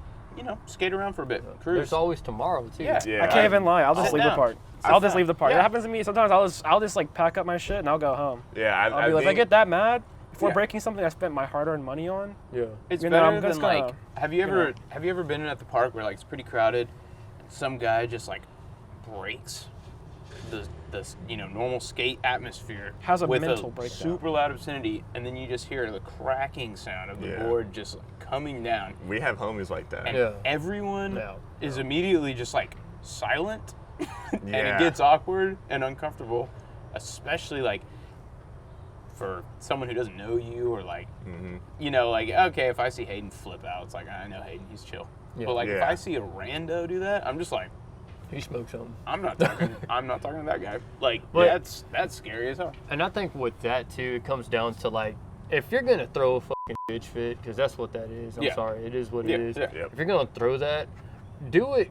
skate around for a bit. Cruise. There's always tomorrow too. Yeah. yeah, I can't even lie. I'll just Sit leave the down. park. I- I'll just leave the park. yeah. That happens to me. Sometimes I'll just like pack up my shit and I'll go home. yeah, I'll be like, if I think, get that mad before Yeah. breaking something I spent my hard-earned money on. Yeah. It's You know, better I'm than just like. gonna, Have you ever been at the park where like it's pretty crowded? Some guy just like breaks the normal skate atmosphere Has a with mental a breakdown. super loud obscenity, and then you just hear the cracking sound of the Yeah. board just like, coming down, we have homies like that. and Yeah. everyone No. is immediately just like silent, and Yeah. it gets awkward and uncomfortable, especially like for someone who doesn't know you or like like, okay, if I see Hayden flip out, it's like, I know Hayden, he's chill. Yeah. But like if Yeah. I see a rando do that, I'm just like, He smoked something. I'm not talking to that guy. Like But- that's scary as hell. And I think with that too, it comes down to like, if you're gonna throw a fucking bitch fit, because that's what that is. I'm Yeah. sorry, it is what Yeah, it is. yeah. Yep. If you're gonna throw that, do it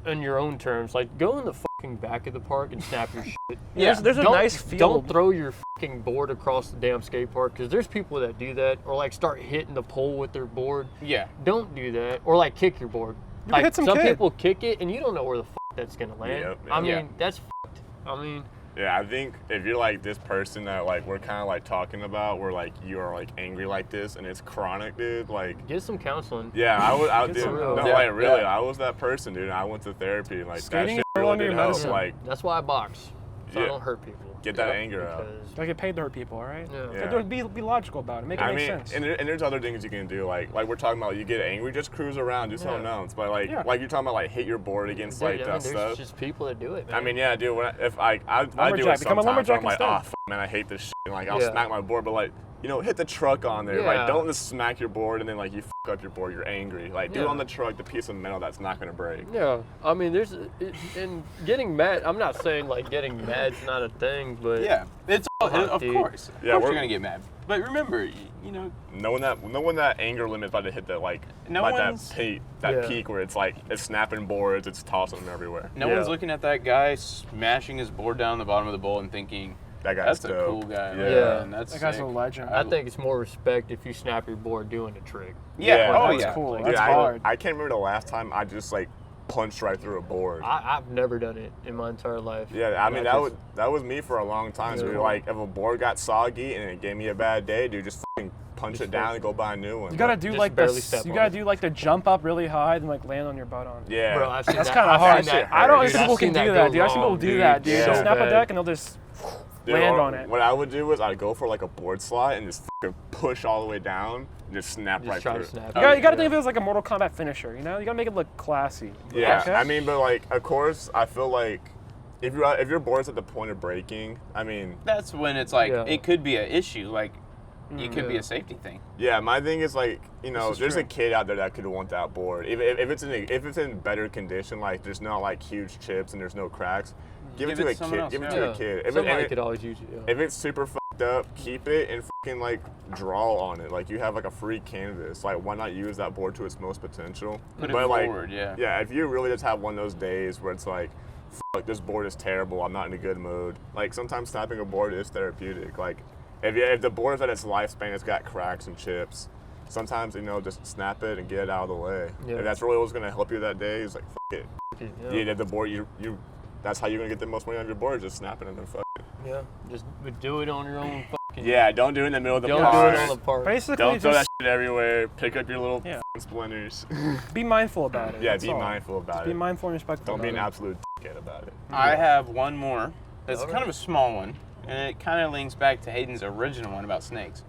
on your own terms. Like go in the fucking back of the park and snap your shit. Yeah. There's a Don't- nice field. Don't throw your fucking board across the damn skate park, because there's people that do that, or like start hitting the pole with their board. Yeah. Don't do that, or like kick your board. can Like hit some some kid. people kick it and you don't know where the fuck that's gonna land. Yep, I mean, yeah. that's fucked. I mean, Yeah, I think if you're like this person that like we're kind of like talking about, where like you are like angry like this and it's chronic, dude. Like, get some counseling. yeah, I Get did. some No, help. like Yeah, really, yeah. I was that person, dude. I went to therapy and like Skating that is shit no really longer did your help. medicine. Like, That's why I box, so I Yeah. don't hurt people. get that Yep. anger out. Because I get paid to hurt people, all right? Yeah. Yeah. Be logical about it. Make it I make mean, sense. and there's other things you can do, like we're talking about. You get angry, just cruise around, do something Yeah. else. But like Yeah. like you're talking about, like hit your board against Dude, like I mean, that there's stuff. just people that do it, man. I mean, yeah, dude. If I do it Lumberjack, become a sometimes, lumberjack I'm like, instead. oh, man, I hate this shit. And, like, I'll Yeah. smack my board, but like, hit the truck on there. Yeah. Like, don't just smack your board and then like you up your board. You're angry. Like, do it Yeah. on the truck, the piece of metal that's not gonna break. Yeah, I mean, and getting mad. I'm not saying like getting mad's not a thing, but Yeah. It's all, Come on, of dude. course. Of Yeah, course we're- you're gonna get mad. But remember, Knowing that anger limit's about to hit that like No like one's- that Yeah. peak where it's like it's snapping boards, it's tossing them everywhere. no Yeah. one's looking at that guy smashing his board down the bottom of the bowl and thinking, That guy's that's a dope. cool guy. Yeah. Man. That's that guy's sick. a legend. I think it's more respect if you snap your board doing a trick. Yeah. Yeah. Oh, That's yeah. cool. Like, That's Dude, hard. I can't remember the last time I just like punched right through a board. I've never done it in my entire life. Yeah, I mean just- that was me for a long time. So Yeah. like, if a board got soggy and it gave me a bad day, dude, just fucking punch Just it down and go buy a new one. You gotta But- do just like barely this. step You on gotta it. do like the jump up really high, then like land on your butt on. yeah, Bro, I've seen That's that. kind of I've hard. seen that. I don't Dude, think I've people can seen do that that, go dude. I've seen people wrong, do that, dude. dude. They'll So snap a bad. deck and they'll just Dude, land or on it. What I would do is I'd go for like a board slide and just fucking push all the way down and just snap Just right try through. to snap. You gotta it. think of it as like a Mortal Kombat finisher, you know? You gotta make it look classy. Yeah, Okay? I mean, but like, of course, I feel like if your board's at the point of breaking, I mean, That's when it's like Yeah. it could be an issue. Like it could be a safety thing. Yeah, my thing is like, you know, is there's true. a kid out there that could want that board. If it's in better condition, like there's not like huge chips and there's no cracks, give it to a someone kid. else, Give it yeah. to a kid. If Somebody it, could always use it. Yeah. if it's super fucked up, keep it and fucking like draw on it. Like you have like a free canvas. Like why not use that board to its most potential? Put it But like, forward, yeah. Yeah, if you really just have one of those days where it's like, fuck, this board is terrible. I'm not in a good mood. Like sometimes snapping a board is therapeutic. Like if the board is at its lifespan, it's got cracks and chips. Sometimes, you know, just snap it and get it out of the way. Yeah. If that's really what's gonna help you that day, it's like fuck it. Yeah, the board you that's how you're gonna get the most money out of your board, just snap it and then fuck it. Yeah, just do it on your own fucking. Yeah, don't do it in the middle of the Don't park. do it on the park. Basically, Don't throw just that shit everywhere. Pick up your little Yeah. splinters. be mindful about it. Yeah, that's be all. mindful about Be it. mindful and respectful. Don't be an about it. absolute dickhead about it. I have one more. That's All kind right. of a small one, and it kind of links back to Hayden's original one about snakes.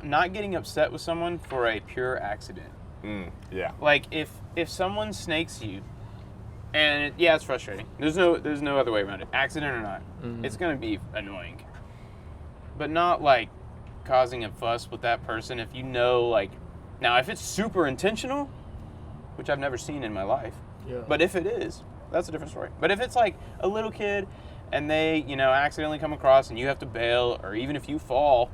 Not getting upset with someone for a pure accident. Yeah. Like if someone snakes you, and it's frustrating. There's no other way around it. Accident or not, it's gonna be annoying. But not like causing a fuss with that person if you know like. Now if it's super intentional, which I've never seen in my life, Yeah. but if it is, that's a different story. But if it's like a little kid and they, accidentally come across and you have to bail, or even if you fall,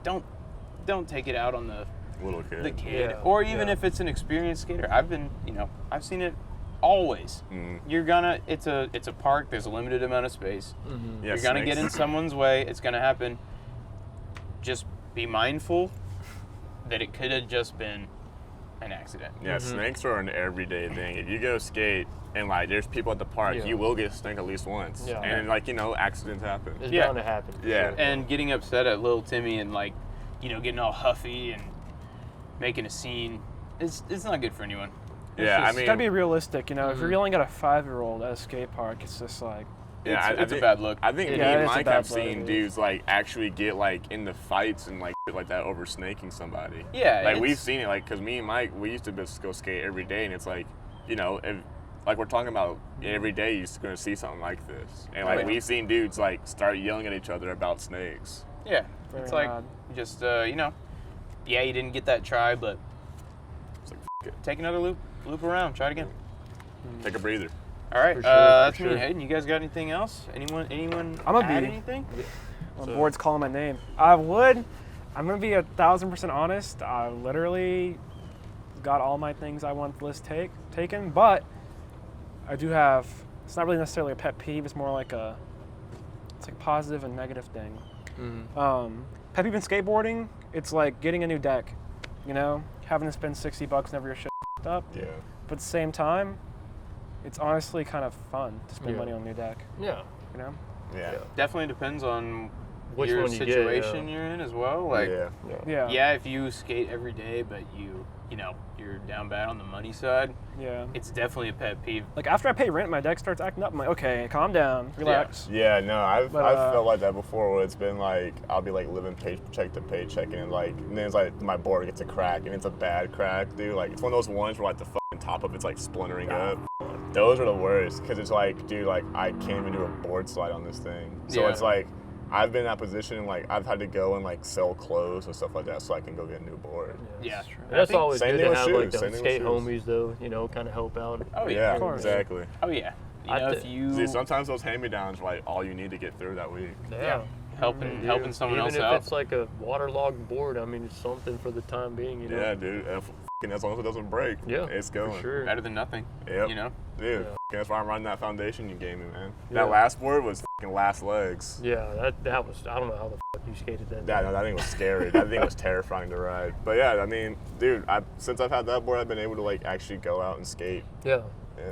don't take it out on the Little kid. kid. Yeah, Or even yeah. if it's an experienced skater. I've seen it always. You're gonna it's a park, there's a limited amount of space. Yeah, You're gonna get in snakes. someone's way, it's gonna happen. Just be mindful that it could have just been an accident. Yeah, snakes are an everyday thing. If you go skate and like there's people at the park, Yeah. you will get a snake at least once. Yeah. And like, accidents happen. It's Yeah. bound to happen. for Yeah. sure. And getting upset at little Timmy and like, getting all huffy and making a scene, it's not good for anyone. Yeah, I It's mean, gotta be realistic, If you're yelling at a 5-year-old at a skate park, it's just like, yeah, it's I a bad look. I think me Yeah, and it's a Mike bad have look. seen dudes like actually get like into fights and like shit like that over snaking somebody. Yeah, Like we've it's- seen it, like, cause me and Mike, we used to just go skate every day, and it's like, if like we're talking about every day, you're gonna see something like this, and like yeah. we've seen dudes like start yelling at each other about snakes. Yeah, Very it's like odd. just you didn't get that try, but It's like f- it. take another loop around, try it again. Take a breather. All right, For sure, that's for me and sure. Hayden. You guys got anything else? Anyone I'm a add bee. anything? my board's calling my name. I'm gonna be 1,000% honest. I literally got all my things I want the list taken, but I do have. It's not really necessarily a pet peeve. It's more like it's like positive and negative thing. Pet peeve in skateboarding. It's like getting a new deck. Having to spend $60 whenever your shit up. Yeah. But at the same time, it's honestly kind of fun to spend Yeah. money on a new deck. Yeah. Yeah. Definitely depends on Which your one you get, situation yeah. you're in as well. Like, Yeah. Yeah. if you skate every day, but you're down bad on the money side, Yeah. it's definitely a pet peeve. Like after I pay rent, my deck starts acting up. I'm like, okay, calm down, relax. Yeah, no, I've But, felt like that before where it's been like, I'll be like living paycheck to paycheck and then it's like my board gets a crack and it's a bad crack, dude. Like it's one of those ones where like the fucking top of it's like splintering up. Those are the worst because it's like, dude, like I can't even do a board slide on this thing. So Yeah. it's like, I've been in that position, like I've had to go and like sell clothes and stuff like that so I can go get a new board. Yeah. That's think always same good thing to with have shoes, like same the thing with skate shoes. homies though, kind of help out. Oh Yeah, yeah. course. exactly. Oh yeah. If you See, sometimes those hand-me-downs are like all you need to get through that week. Yeah. helping someone Even else if out. it's like a waterlogged board, I mean, it's something for the time being, Yeah, dude. And as long as it doesn't break, Yeah, it's going. for sure. Better than nothing. Yep. You know? Dude, Yeah. that's why I'm running that foundation you gave me, man. Yeah. That last board was fucking last legs. Yeah, that was, I don't know how the fuck you skated that. Yeah, no, that thing was scary. That thing was terrifying to ride. But yeah, I mean, dude, since I've had that board, I've been able to like actually go out and skate. Yeah.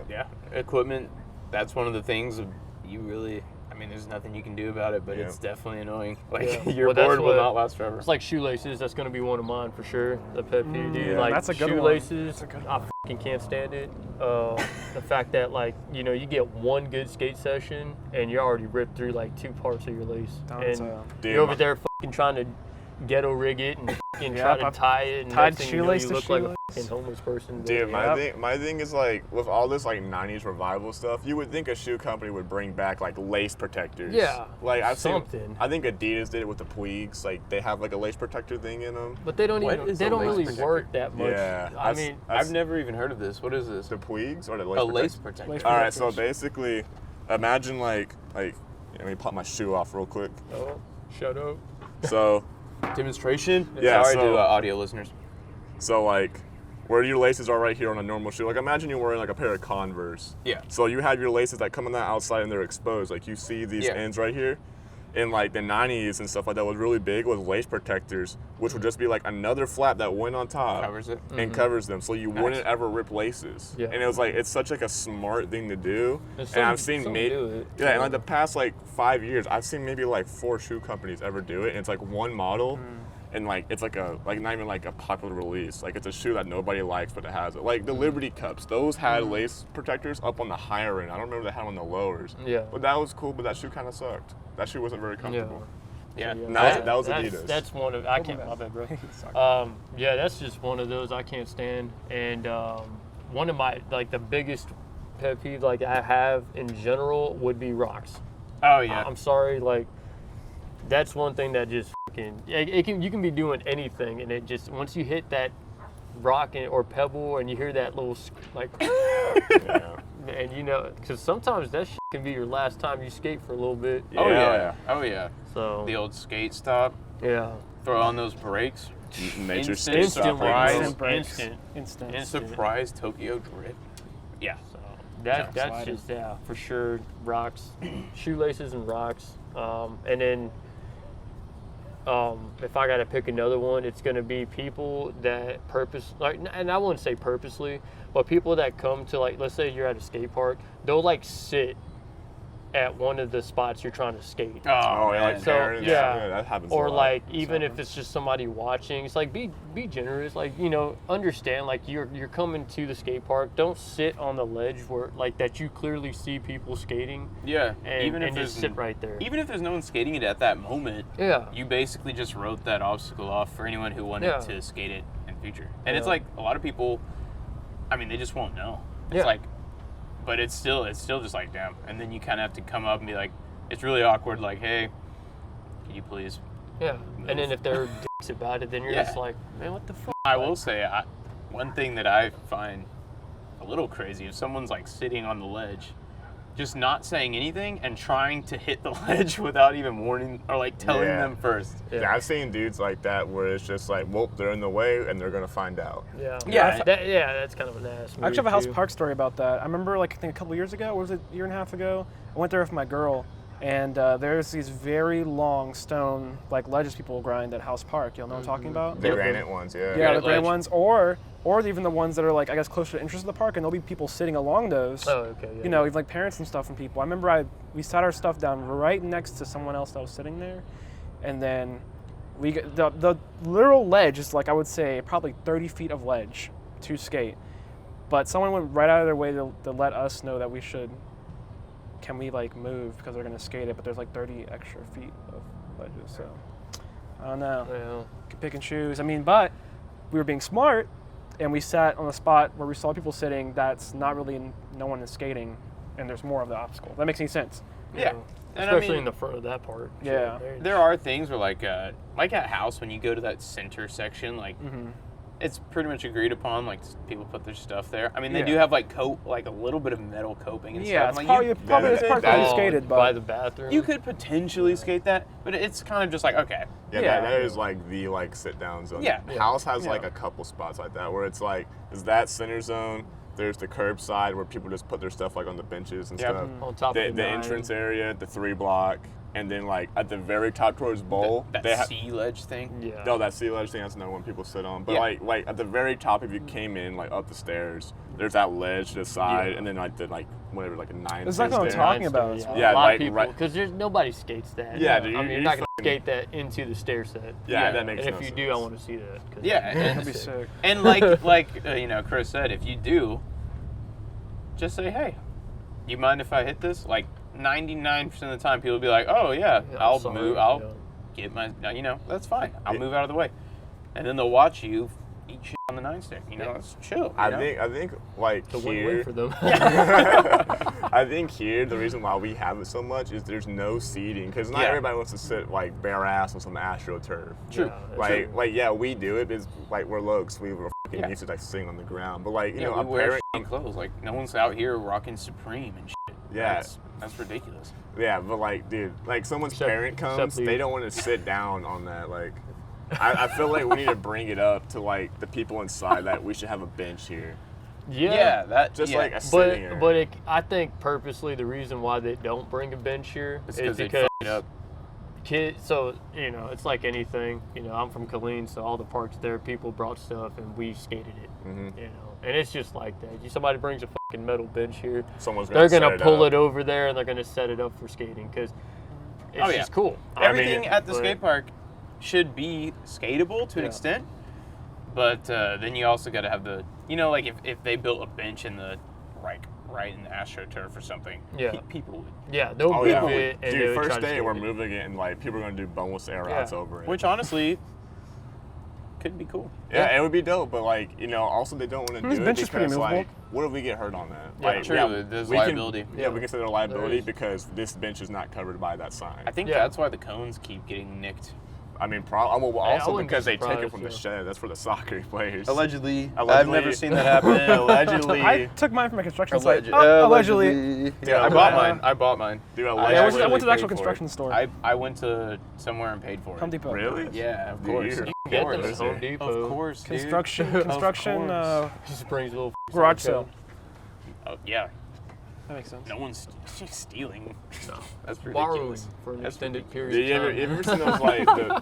Yeah. Equipment, that's one of the things you really, there's nothing you can do about it, but Yeah. it's definitely annoying. Like, Yeah. your Well, that's board will what- not last forever. It's like shoelaces. That's gonna be one of mine for sure. The pet peeve, dude. Yeah. Like That's a good one. shoelaces, That's a good I one. fucking can't stand it. The fact that like you get one good skate session and you're already ripped through like 2 parts of your lace, That's and Dude, you're over my- there fucking trying to ghetto rig it and fucking Yeah, try to I've tie it. And tied next thing shoelace you to look like a shoelace. fucking homeless person. Dude, Yep. my thing is like with all this like '90s revival stuff, you would think a shoe company would bring back like lace protectors. Yeah, like I've something. seen. I think Adidas did it with the Puigs. Like they have like a lace protector thing in them. But they don't What even. is They a don't lace really protector? work that much. Yeah, I mean, I've never even heard of this. What is this? The Puigs or the lace A protector? lace protector. Lace All right, so protectors. basically, imagine like let me pop my shoe off real quick. oh, shut up. So Demonstration? Yeah, Sorry so- to audio listeners. so like where your laces are right here on a normal shoe. Like imagine you're wearing like a pair of Converse. Yeah. So you have your laces that come on the outside and they're exposed. Like you see these Yeah. ends right here. In like the 90s and stuff like that was really big with lace protectors, which would just be like another flap that went on top. Covers it. And covers them, so you Nice. wouldn't ever rip laces. Yeah. And it was like it's such like a smart thing to do. There's And I've some- seen some maybe do it. yeah, in like the past like 5 years, I've seen maybe like 4 shoe companies ever do it. And it's like one model, and like it's like a like not even like a popular release. Like it's a shoe that nobody likes, but it has it. Like the Liberty Cups, those had lace protectors up on the higher end. I don't remember they had them on the lowers. Yeah. But that was cool. But that shoe kind of sucked. That shoe wasn't very comfortable. Yeah. So, That was that's, Adidas. That's one of I can't. bad. My bad, bro. Sorry. Yeah, that's just one of those I can't stand. And one of my like the biggest pet peeve like I have in general would be rocks. Oh, yeah. I'm sorry, like that's one thing that just fucking you can be doing anything and it just once you hit that rock or pebble and you hear that little like Yeah. and you know because sometimes that shit can be your last time you skate for a little bit. Oh, Yeah. yeah. Oh, yeah. So The old skate stop. yeah. Throw on those brakes. Nature Instant skate stop surprise. right now. Instant brakes. Instant. Instant. Surprise Tokyo Drift. Yeah. So Yeah, that's sliding. just for sure rocks, shoelaces and rocks, and then if I got to pick another one, it's gonna be people that and I wouldn't say purposely, but people that come to like let's say you're at a skate park, they'll like sit at one of the spots you're trying to skate. Oh, yeah, like So, parents. yeah. That happens. Or a lot. like even if it's just somebody watching, it's like be generous. Like understand. Like you're coming to the skate park. Don't sit on the ledge where like that you clearly see people skating. Yeah. And just sit right there. Even if there's no one skating it at that moment, Yeah. you basically just wrote that obstacle off for anyone who wanted Yeah. to skate it in future. And it's Yeah. like a lot of people, I mean, they just won't know. It's Yeah. like, but it's still just like, damn. And then you kind of have to come up and be like, it's really awkward. Like, hey, can you please? Yeah. And then if they're dicks about it, then you're Yeah. just like, man, what the fuck? I will say, one thing that I find a little crazy, if someone's like sitting on the ledge, just not saying anything and trying to hit the ledge without even warning or like telling Yeah. them first. Yeah, I've seen dudes like that where it's just like, well, they're in the way and they're gonna find out. Yeah. Yeah. That's kind of an ass. I actually have a House too. Park story about that. I remember, like, I think a couple years ago, or was it a year and a half ago? I went there with my girl, and there's these very long stone, like, ledges people grind at House Park. Y'all know what I'm talking about? The granite ones, yeah. Yeah, Granite the granite ledge. ones, or even the ones that are, like, I guess closer to the entrance of the park, and there'll be people sitting along those. Oh, okay. Yeah. You know, even like parents and stuff and people. I remember we sat our stuff down right next to someone else that was sitting there, and then the literal ledge is like I would say probably 30 feet of ledge to skate, but someone went right out of their way to let us know that can we like move because they're gonna skate it, but there's like 30 extra feet of ledges, so I don't know. Yeah. Could pick and choose. I mean, but we were being smart, and we sat on a spot where we saw people sitting that's not really no one is skating, and there's more of the obstacle. That makes any sense. Yeah. And I Especially mean, in the front of that part. Yeah. there are things where like at House, when you go to that center section, like it's pretty much agreed upon. Like people put their stuff there. I mean, they Yeah. do have like a little bit of metal coping and Yeah, stuff. it's Like, probably it's that- part that- you skated, by but the bathroom. you could potentially skate that, but it's kind of just like okay. Yeah, Yeah. that is like the like sit down zone. Yeah. House has like Yeah. a couple spots like that where it's like there's that center zone. There's the curb side where people just put their stuff like on the benches and Yep. stuff. on top The, of the nine. entrance area, the 3 block, and then like at the very top towards bowl, That they have. sea ledge thing. Yeah. No, that sea ledge thing, that's another one people sit on. But Yeah. like at the very top, if you came in like up the stairs, there's that ledge to the side, Yeah. and then like whatever, like a 9. It's like what I'm stair. talking about. Yeah, Yeah, a lot like, of people, right- because there's nobody skates that. Yeah, dude, I mean, you're you're not gonna fucking- skate that into the stair set. Yeah, Yeah. that makes And no if you sense. do, I want to see that. 'cause Yeah, that'd and, be sick. and Chris said, if you do, just say, hey, you mind if I hit this? Like 99% of the time, people will be like, oh yeah, Yeah, I'll sorry, move, I'll yeah. get my, that's fine. I'll Yeah. move out of the way, and then they'll watch you eat shit on on the 9-stick. You know, it's chill. I think like It's a win-win here, for them. I think here the reason why we have it so much is there's no seating because not Yeah. everybody wants to sit like bare ass on some AstroTurf. True. Yeah, Like yeah, we do it because like we're looks, we were fucking Yeah. used to like sitting on the ground. But like you Yeah, know, we a wear parent, shitty clothes. Like, no one's out here rocking Supreme and shit. Yeah. That's ridiculous. yeah, but like dude, like someone's Except- parent comes, except they you. don't want to sit down on that. Like, I feel like we need to bring it up to like the people inside that we should have a bench here, That just yeah. like a sitting area. But I think purposely the reason why they don't bring a bench here It's is they because fuck it up. kids. So you know, it's like anything. You know, I'm from Killeen, so all the parks there, people brought stuff and we skated it. Mhm. You know, and it's just like that. Somebody brings a fucking metal bench here, Someone's they're set gonna pull up. it over there and they're gonna set it up for skating because it's Oh, yeah. just cool. Everything at the but- skate park should be skatable to an Yeah. extent, but then you also got to have the, you know, like if they built a bench in the right in the AstroTurf or something, Yeah. people would. Yeah, they'll Oh move yeah, it. And they dude. would try First to day skate we're it. moving it, and like people are gonna do boneless air routes Yeah. over it. Which honestly could be cool. yeah, it would be dope, but like you know, also they don't want to This do it bench is pretty because movable. like, what if we get hurt on that? Yeah, like, true, there's we can- liability. yeah, we consider liability There is. because this bench is not covered by that sign. I think Yeah. that's why the cones keep getting nicked. I mean, well, I also wouldn't be because they take it surprised, from the yeah. shed. That's for the soccer players. Allegedly. I've Allegedly. never seen that happen. Allegedly. I took mine from a construction site. Alleged- Allegedly. Yeah, I bought mine. I bought mine. Dude, I allegedly went to the actual paid for it. construction store. I went to somewhere and paid for it. Home Depot. Really? Yeah, of Dude, course. you're- Of Get course. them at Home Depot. Of course, dude. Construction, Of construction, course. Just brings a little garage sale. sale. Oh, yeah. That makes sense. No one's stealing. No. That's Borrowing ridiculous. for an That's extended ridiculous. period Dude, of time. you ever seen those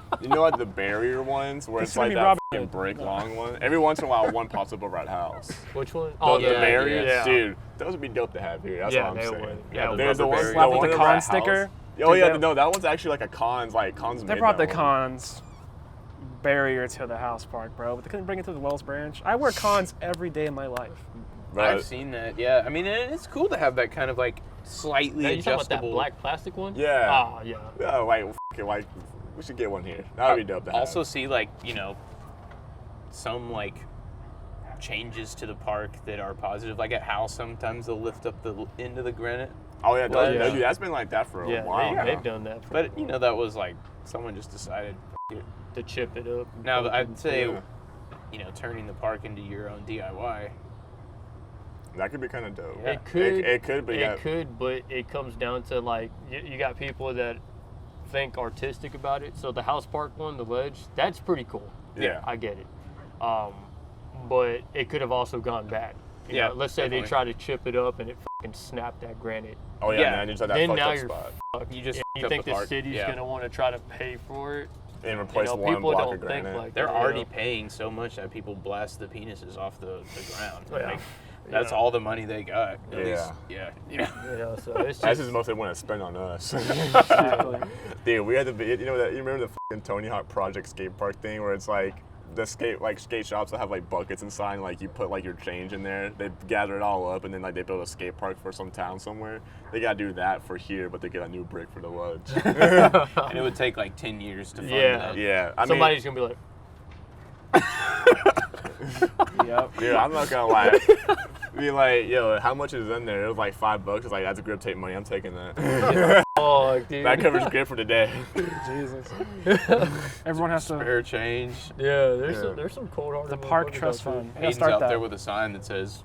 like you know like the barrier ones where This it's is gonna like be that Robin fucking Hood. brick long one? Every once in a while, one pops up over at house. Which one? Oh, yeah, the barriers, yeah. dude. Those would be dope to have here. That's Yeah, what I'm they saying. would. Yeah, Yeah, There's the rubber one, barriers. Slap with one the over at con house. sticker. Oh Dude, yeah, they- no, that one's actually like a cons They made brought the that one. cons barrier to the house park, bro, but they couldn't bring it to the Wells branch. I wear cons every day of my life. But I've seen that. Yeah, I mean, and it's cool to have that kind of like slightly Now, you talking about that adjustable. black plastic one? Yeah. Ah, yeah. yeah, like f- it, like we should get one here. That would be dope to have. Also, see like some like changes to the park that are positive. Like at House, sometimes they'll lift up the end of the granite. oh yeah, Well, no, yeah. dude, that's been like that for a Yeah, while. now. they've done that. For a But while. that was like someone just decided. F- it. to chip it up. and Now put it I'd in- say, Yeah. turning the park into your own DIY. That could be kind of dope. Yeah. It could. It could, but yeah. It could, but it comes down to like you got people that think artistic about it. So the house park one, the ledge, that's pretty cool. Yeah. I get it. But it could have also gone bad. You Yeah, know, let's say definitely. they try to chip it up and it fucking snapped that granite. Oh yeah, Yeah. man, you just had that Then fucked now up you're spot fucked. You just If fucked you up think the the park. city's Yeah. gonna want to try to pay for it. and replace know, one people block don't of think granite. like They're that, already you know? paying so much that people blast the penises off the ground. Yeah. Like, that's Yeah. all the money they got. At Yeah. least, yeah. You know, so it's That's just just most they want to spend on us. Exactly. Dude, we had the you know that you remember the fucking Tony Hawk Project skate park thing where it's like the skate shops that have like buckets inside and like you put like your change in there. They gather it all up and then like they build a skate park for some town somewhere. They gotta do that for here, but they get a new brick for the ledge. And it would take like 10 years to fund Yeah. that. yeah, I mean, somebody's gonna be like, Yep. dude, I'm not gonna lie. Be like, yo, how much is in there? It was like $5. It's like that's grip tape money. I'm taking that. oh, dude. That covers grip for today. Jesus. Everyone has to. Spare change. Yeah, there's Yeah. some cold hard. The park trust fund. Yeah, Hayden's start out that. there with a sign that says,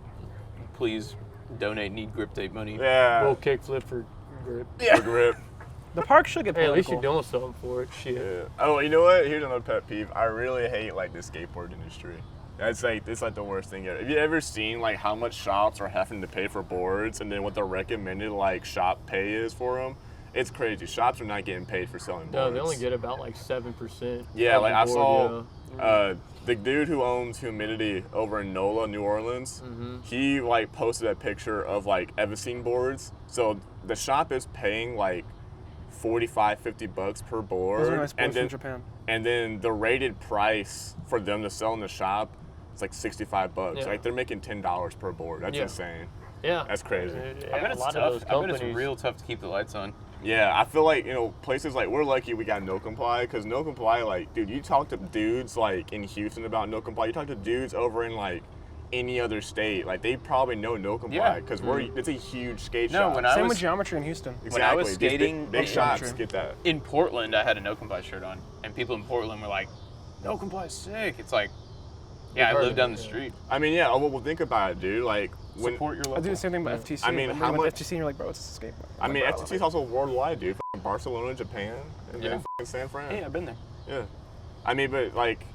please donate, need grip tape money. Yeah. Little kickflip for grip. For grip. The park should get Hey, at least political. you're doing something for it. Shit. Yeah. Oh, you know what? Here's another pet peeve. I really hate like the skateboard industry. It's like the worst thing ever. Have you ever seen like how much shops are having to pay for boards and then what the recommended like shop pay is for them? It's crazy. Shops are not getting paid for selling boards. No, they only get about like 7%. Yeah, of like the I board, saw the dude who owns Humidity over in NOLA, New Orleans. He like posted a picture of like Everseen boards. So the shop is paying like $45-$50 per board, Those are nice boards and from then Japan. and then the rated price for them to sell in the shop is like $65. Yeah. Like they're making $10 per board. That's Yeah. insane. Yeah. That's crazy. I bet a it's lot tough. of those I bet companies. it's real tough to keep the lights on. Yeah, I feel like, places like, we're lucky we got No Comply, because No Comply, like, dude, you talk to dudes, like, in Houston about No Comply, you talk to dudes over in, like, any other state, like, they probably know No Comply, Yeah. because it's a huge skate No, shop. when I Same was with geometry in Houston. exactly. when I was These skating big in shops Geometry. get that. in Portland, I had a No Comply shirt on, and people in Portland were like, "No Comply is sick." It's like, yeah, I heard live of down it, the yeah. street. I mean, yeah, well, think about it, dude. Like, when Support your I local. do the same thing with FTC. I mean, when how you went much- to FTC and you're like, bro, it's a skate park. I mean, Like, bro, FTC is also worldwide, dude. Fucking Barcelona, Japan, and Yeah. then fucking San Fran. Hey, I've been there. Yeah. I mean, but like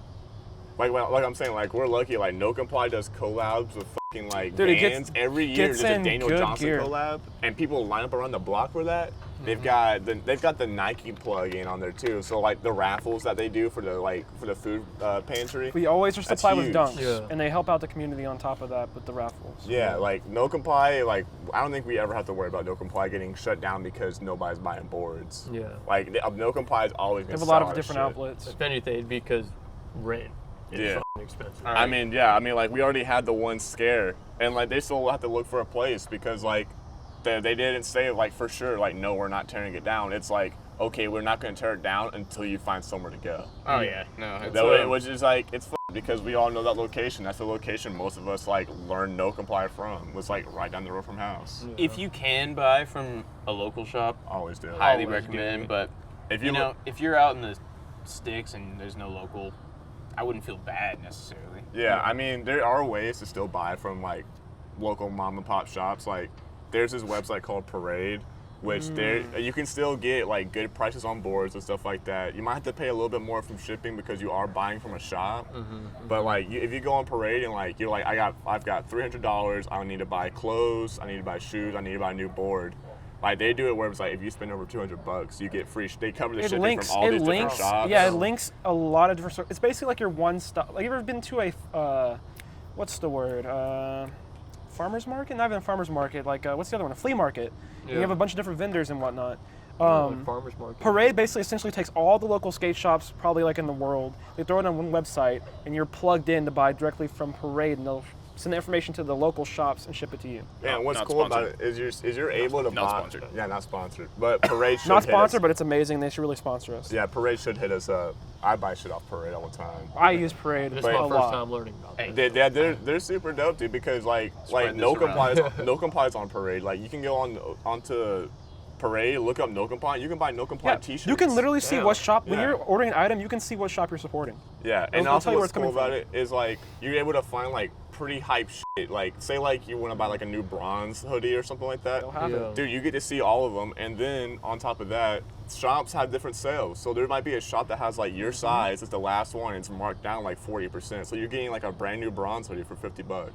I'm saying, like, we're lucky. Like, No Comply does collabs with fucking like Dude, it bands gets- every year. gets There's a in Daniel good Johnson gear. collab, and people line up around the block for that. They've got the Nike plug-in on there too. So like the raffles that they do for the food pantry. We always are That's supplied with huge. dunks, Yeah. and they help out the community on top of that with the raffles. Yeah, like No Comply, like I don't think we ever have to worry about No Comply getting shut down because nobody's buying boards. Yeah. Like No Comply is always They gonna have a lot sell of our different shit. outlets. If anything, it'd be because rent is Yeah. fucking expensive. All I right. mean, yeah, like we already had the one scare, and like they still have to look for a place because like they didn't say like for sure like no, we're not tearing it down. It's like okay, we're not going to tear it down until you find somewhere to go. Oh yeah, no. It's, Which is like it's because we all know that location. That's the location most of us like learned No Comply from. Was like right down the road from house. if you can buy from a local shop, Always do. highly Always recommend. do. But If you you know, look, if you're out in the sticks and there's no local, I wouldn't feel bad necessarily. yeah, I mean there are ways to still buy from like local mom and pop shops. Like there's this website called Parade, which there you can still get like good prices on boards and stuff like that. You might have to pay a little bit more from shipping because you are buying from a shop. But like if you go on Parade and like you're like I've got $300, I need to buy clothes, I need to buy shoes, I need to buy a new board. Like they do it where it's like if you spend over $200, you get free. They cover the It shipping links. from all It these links. different shops. Yeah, it links a lot of different. It's basically like your one stop. Like you ever been to a, what's the word? Farmers market? Not even a farmers market. Like what's the other one? A flea market. And you Yeah. have a bunch of different vendors and whatnot. Like farmers market. Parade basically essentially takes all the local skate shops, probably like in the world. They throw it on one website, and you're plugged in to buy directly from Parade, and they'll send the information to the local shops and ship it to you. Yeah, and what's Not cool about sponsored. it is you're able to Not buy. sponsored. Yeah, not sponsored. But Parade should Not hit sponsored, us. but it's amazing. They should really sponsor us. Yeah, Parade should hit us up. I buy shit off Parade all the time. I use Parade This is a my lot. first time learning about Hey. that. They're super dope, dude. Because like Spread No this around. Comply No Comply's on Parade. Like you can go onto Parade, look up No Comply. You can buy No Comply Yeah, T-shirts. you can literally see Yeah. what shop when Yeah. you're ordering an item. You can see what shop you're supporting. Yeah, and They'll also tell you where what's it's coming cool about from. it is like you're able to find like pretty hype shit. Like say like you want to buy like a new bronze hoodie or something like that. They'll have Yeah. it. Dude, you get to see all of them, and then on top of that, shops have different sales. So there might be a shop that has like your size, it's the last one, it's marked down like 40%. So you're getting like a brand new bronze hoodie for $50.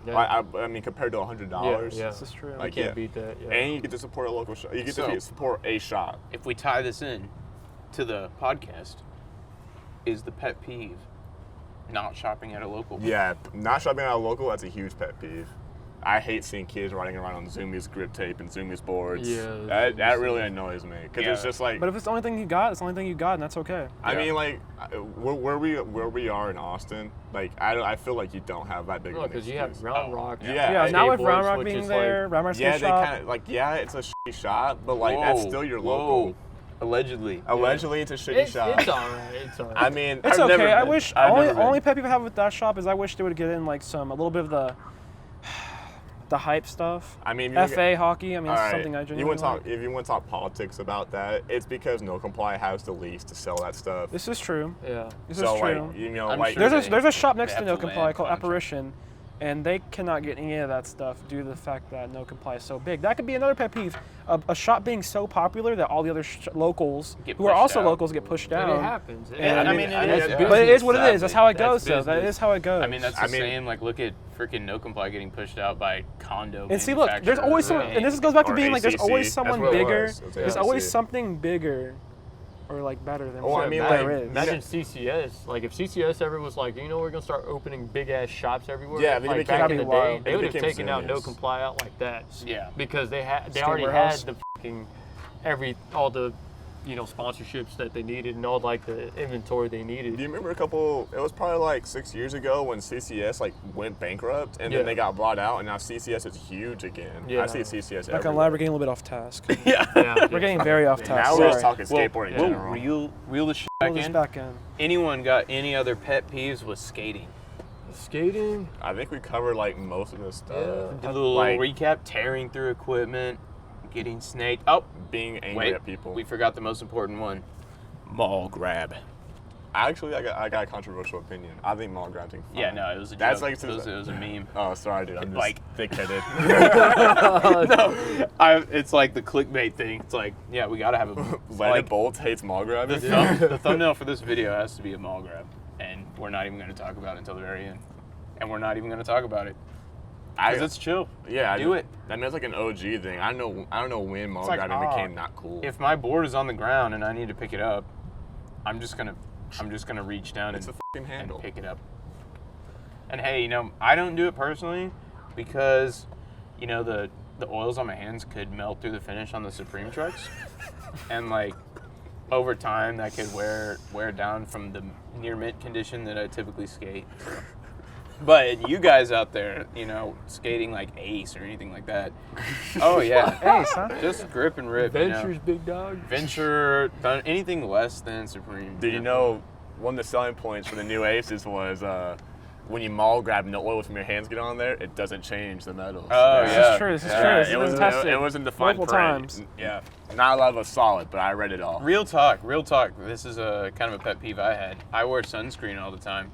Yeah. I mean, compared to $100. Yeah. This is true. Like, Can't yeah. beat that. Yeah. And you get to support a local shop. You get So- to support a shop. If we tie this in to the podcast, is the pet peeve not shopping at a local? Yeah, not shopping at a local, that's a huge pet peeve. I hate seeing kids riding around on Zoomies grip tape and Zoomies boards. Yeah, That really annoys me. Because Yeah. it's just like, But if it's the only thing you got, it's the only thing you got, and that's okay. I Yeah. mean, like, where we are in Austin, like, I feel like you don't have that big of No, an because you have excuse. Round Rock. Yeah. Yeah, now with skateboards, Round Rock which being is there, Round Rock Yeah, skate they shop. kind of, like, yeah, it's a shitty shop, but, like, that's still your local. Allegedly. Allegedly, it's a shitty It's shop. all right. It's all right. I mean, It's I've okay. never I been. wish I've only never been. only pet peeve I have with that shop is I wish they would get in like a little bit of the hype stuff. I mean, if you FA hockey. I mean, All it's right, something I you genuinely want to talk like. if you want to talk politics about that, it's because No Comply has the lease to sell that stuff. This is true. yeah. This So is true. like you know I'm like sure There's a shop next they to have No to Comply land called contract. Apparition, and they cannot get any of that stuff due to the fact that No Comply is so big. That could be another pet peeve. A shop being so popular that all the other locals Get who are pushed also out. locos get pushed But it down. happens. And I mean, it is But it is what it business, is. That's how it sadly. goes, That's though. That business. is how it goes. I mean, that's the I mean- same. Like, look at freaking No Comply getting pushed out by condo. And see, look, there's always someone, and this goes back to Or being like, there's ACC. always That's someone what it bigger. was. It was There's ACC. always something bigger, or like better than Oh, what I mean, there like, is. Imagine CCS. Like if CCS ever was like, you know, we're gonna start opening big ass shops everywhere. Yeah, they like became- back in the That'd be day, wild. they They would have became taken out No serious. Comply out like that. Yeah. Because they Skate already warehouse. had the fucking all the sponsorships that they needed and all like the inventory they needed. Do you remember it was probably like 6 years ago when CCS like went bankrupt and Yeah. then they got bought out and now CCS is huge again. Yeah. I see CCS Not gonna everywhere. lie, we're getting a little bit off task. Yeah, We're getting very off task. Now we're just Sorry. talking skateboarding in general. Reel the shit Pull back this in. back in. Anyone got any other pet peeves with skating? Skating. I think we covered like most of this stuff. Yeah. A little Like- recap: tearing through equipment, getting snaked. Oh, Being angry wait, at people. we forgot the most important one: mall grab. Actually, I got a controversial opinion. I think mall grabbing fine. Yeah, no, it was a That's joke. like it was a meme. Oh, sorry, dude. I'm just Like- thick-headed. It's like the clickbait thing. It's like, yeah, we gotta have a Landed like, Bolts hates mall grabbing. the thumbnail for this video has to be a mall grab, and we're not even going to talk about it until the very end. And we're not even going to talk about it because it's chill. Yeah, Do it. I mean, it's like an OG thing. I don't know when mall like, grabbing became not cool. If my board is on the ground and I need to pick it up, I'm just gonna reach down it's a and fucking handle. pick it up. And hey, I don't do it personally because, the oils on my hands could melt through the finish on the Supreme trucks, and like over time that could wear down from the near mint condition that I typically skate. So. But you guys out there, skating like Ace or anything like that. Oh yeah, Ace, huh? just grip and rip. Ventures, big dog. Venture, done anything less than Supreme. Did you know one of the selling points for the new Aces was when you mall grab no oil from your hands get on there, it doesn't change the metals. Oh, This yeah. is true. This is Yeah, true. This it has was been tested it wasn't defined multiple print. times. Yeah, not a lot of us saw it, but I read it all. Real talk. This is a kind of a pet peeve I had. I wear sunscreen all the time,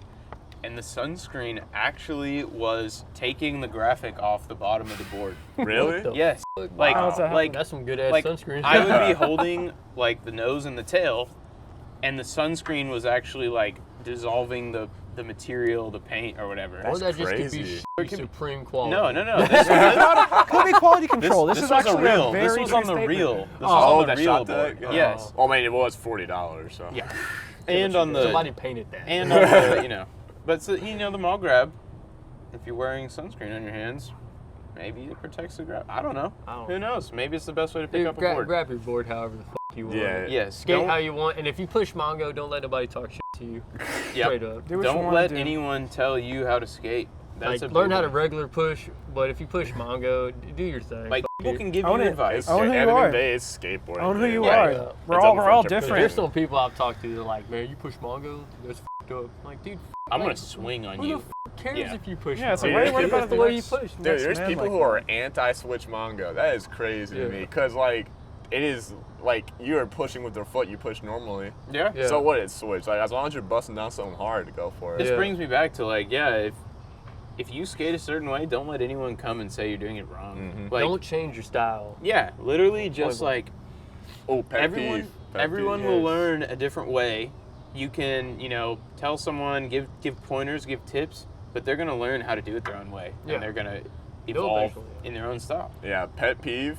and the sunscreen actually was taking the graphic off the bottom of the board. Really? What the Yes, fuck? like How does that happen? like That's some good ass like sunscreen. I would be holding like the nose and the tail, and the sunscreen was actually like dissolving the material, the paint or whatever. or that just could crazy. be Or it could be- supreme quality. No. This Could be quality control. This is was actually a real. a very This was on true the statement. real. This Oh, was on the that real shot board. that? Yes. Well, I mean, it was $40, so. Yeah. And on the Somebody painted that. and on the, but so, the mall grab, if you're wearing sunscreen on your hands, maybe it protects the grab. I don't know. Who knows? Maybe it's the best way to pick Dude, up a board. grab your board however the fuck you want. Yeah. Yes. Skate Don't, how you want, and if you push Mongo, don't let nobody talk shit to you. Yep. Straight up. Do what you don't wanna let do. anyone tell you how to skate. That's Like, a learn big how to one. regular push, but if you push Mongo, do your thing. Like, Fuck people it. can give Own you it. advice. Own who At you the end of are. the day, it's skateboarding. Own who you man. are. Yeah. We're It's all open for all interpretation. There's different. some people I've talked to that are like, man, you push Mongo, that's f***ed up. I'm like, dude, I'm gonna swing on who you. the f*** cares Yeah. if you push Yeah, it's like, Mongo? why are you worried That's about the the way you next- push. Dude, Next there's man people like who that. are anti-switch Mongo. That is crazy Yeah. to me. Because, like, it is, like, you are pushing with their foot, you push normally. Yeah. Yeah. So what, it's switch. Like, as long as you're busting down something hard, to go for it. This Yeah. brings me back to like, if you skate a certain way, don't let anyone come and say you're doing it wrong. Mhm. Like, Don't change your style. yeah, literally just Point like Oh, pet everyone peeve. Pet everyone peeve. will yes. learn a different way. You can, tell someone, give pointers, give tips, but they're gonna learn how to do it their own way, Yeah. and they're gonna They'll evolve eventually. in their own style. Yeah, pet peeve,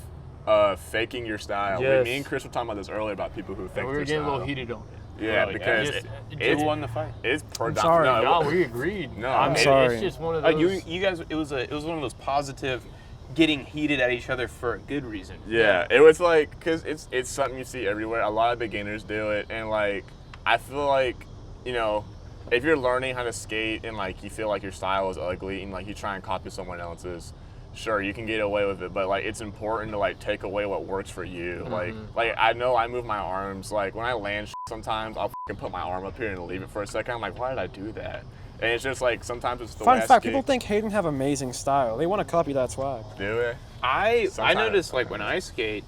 faking your style. Yes. Me and Chris were talking about this earlier about people who fake And we their were getting style. a little heated on it. Yeah, Oh, yeah. because Just- it's Who won the fight? it's sorry. No, No, we agreed. No, I I'm mean, sorry. It's just one of those. You guys, it was one of those positive, getting heated at each other for a good reason. Yeah, it was like, because it's something you see everywhere. A lot of beginners do it, and like I feel like, if you're learning how to skate and like you feel like your style is ugly and like you try and copy someone else's, sure, you can get away with it, but like it's important to like take away what works for you. Like I know I move my arms. Like when I land sometimes I'll fucking put my arm up here and leave it for a second. I'm like, why did I do that? And it's just like sometimes it's the Fun way I fact: skate. people think Hayden have amazing style. They want to copy that swag. Do it. I Sometimes. noticed like when I skate,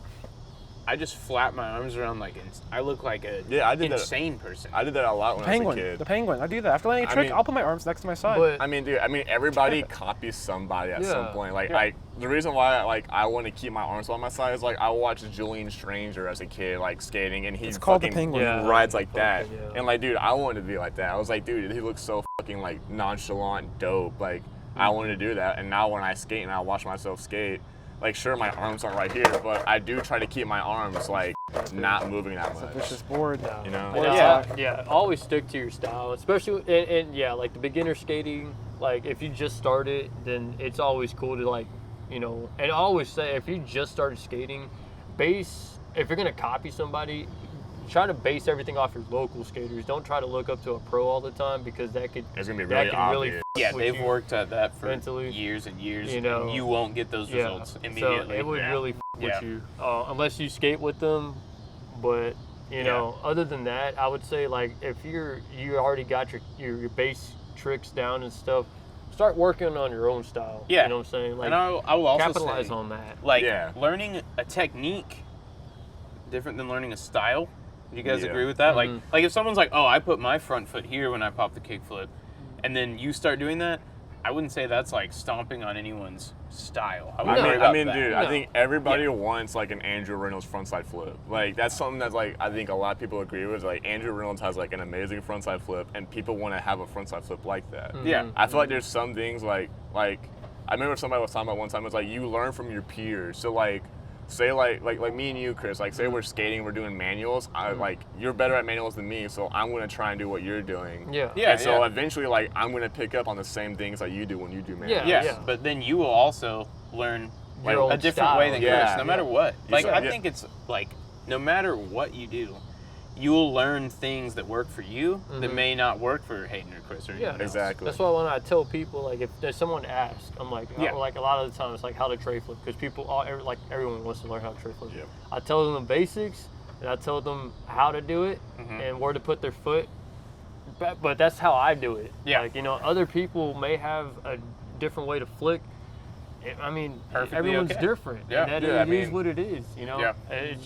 I just flap my arms around like I look like a Yeah, I did that. insane person. I did that a lot when I was a Penguin, kid. the penguin. I do that after landing a I trick. mean- I'll put my arms next to my side. But I mean, dude. Everybody copies somebody at some Yeah. point. Like, Yeah. the reason why I want to keep my arms on my side is like I watched Julian Stranger as a kid, like skating, and he It's called the fucking penguin. Yeah. rides like that. Fucking, yeah. And like, dude, I wanted to be like that. I was like, dude, he looks so fucking like nonchalant, and dope. Like, I wanted to do that. And now when I skate and I watch myself skate, like, sure, my arms aren't right here, but I do try to keep my arms like not moving that It's a much. vicious board. You know? And, yeah, always stick to your style, especially and yeah, like the beginner skating. Like if you just started, then it's always cool to like, and I always say if you just started skating, if you're gonna copy somebody, try to base everything off your local skaters. Don't try to look up to a pro all the time because that could It's gonna be that really can really obvious. Yeah, with they've you worked at that for mentally, years and years, you know. and you won't get those results immediately. So it would really Yeah. with you unless you skate with them. But you know, other than that, I would say like if you already got your base tricks down and stuff, start working on your own style. Yeah. You know what I'm saying? Like And I will also capitalize say, on that. like Yeah. learning a technique different than learning a style. Do you guys Yeah. agree with that? Mhm. Like if someone's like, "Oh, I put my front foot here when I pop the kickflip," and then you start doing that, I wouldn't say that's like stomping on anyone's style. I wouldn't worry about that. dude, No. I think everybody wants like an Andrew Reynolds frontside flip. Like that's something that's like I think a lot of people agree with. Like Andrew Reynolds has like an amazing frontside flip, and people want to have a frontside flip like that. Yeah. I feel like there's some things like I remember somebody was talking about one time. It was like you learn from your peers. So like. Say like me and you, Chris. Like say we're skating, we're doing manuals. Like you're better at manuals than me, so I'm gonna try and do what you're doing. Yeah. Yeah. And so eventually, like I'm gonna pick up on the same things that you do when you do manuals. Yeah. Yes, but then you will also learn Your like, own a different style. way than Yeah. Chris, no matter what. Like said- I yeah. think it's like no matter what you do, you will learn things that work for you that may not work for Hayden or Chris or anyone else. Exactly. That's why when I tell people, like, if there's someone asks, I'm like, Yeah. like a lot of the time, it's like how to tray flip because people, everyone wants to learn how to tray flip. Yeah. I tell them the basics, and I tell them how to do it Mm-hmm. and where to put their foot. But that's how I do it. Yeah. Like, you know, other people may have a different way to flick. I mean, Perfectly everyone's okay. different. Yeah. And that Yeah, I it is mean- what it is. You know. Yeah. And it's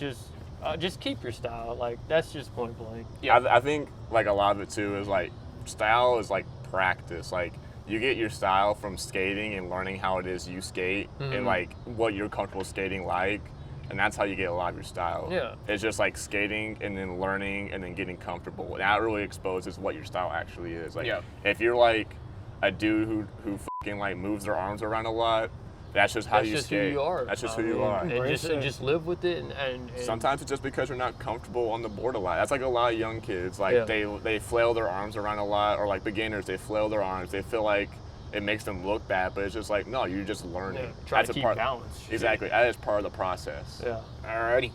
just keep your style. Like that's just point blank. Yeah. I think like a lot of it too is like style is like practice. Like you get your style from skating and learning how it is you skate and like what you're comfortable skating like, and that's how you get a lot of your style. Yeah. It's just like skating and then learning and then getting comfortable. And that really exposes what your style actually is. Like Yeah. if you're like a dude who fucking like moves their arms around a lot, that's just how That's you just skate. who you are. That's just I who you mean, are. And Embrace just, it. just live with it. And Sometimes it's just because you're not comfortable on the board a lot. That's like a lot of young kids. Like Yeah. they flail their arms around a lot, or like beginners, they flail their arms. They feel like it makes them look bad, but it's just like no, you're just learning. Yeah, try to That's a keep part, balance. Exactly, that is part of the process. Yeah. Alrighty.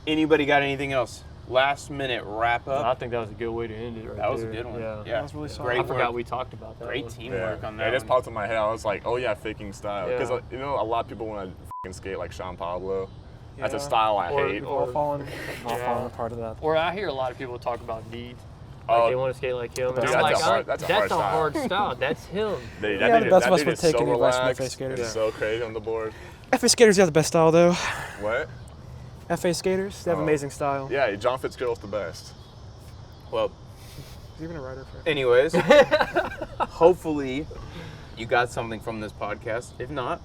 Anybody got anything else? Last minute wrap up. I think that was a good way to end it right That was a there. good one. Yeah. Yeah. That was really solid. Great I forgot work. we talked about that. Great one. teamwork on that. It just one. popped in my head. I was like, oh yeah, faking style. Because Yeah. you know, a lot of people want to fucking skate like Sean Pablo. That's a Yeah. style I Or- hate. or- All falling Yeah. apart of that. Or I hear a lot of people talk about Deed. Like Oh, they want to skate like him. And dude, I'm that's like, a hard- that's a hard style. hard style. That's him. That Yeah, dude- the best that of us dude would is take so any advice from relaxed FA skaters. and so crazy on the board. FA skaters have the best style though. What? FA skaters, they have Oh. amazing style. Yeah, John Fitzgerald's the best. Well, Is he even a writer for? anyways, hopefully you got something from this podcast. If not,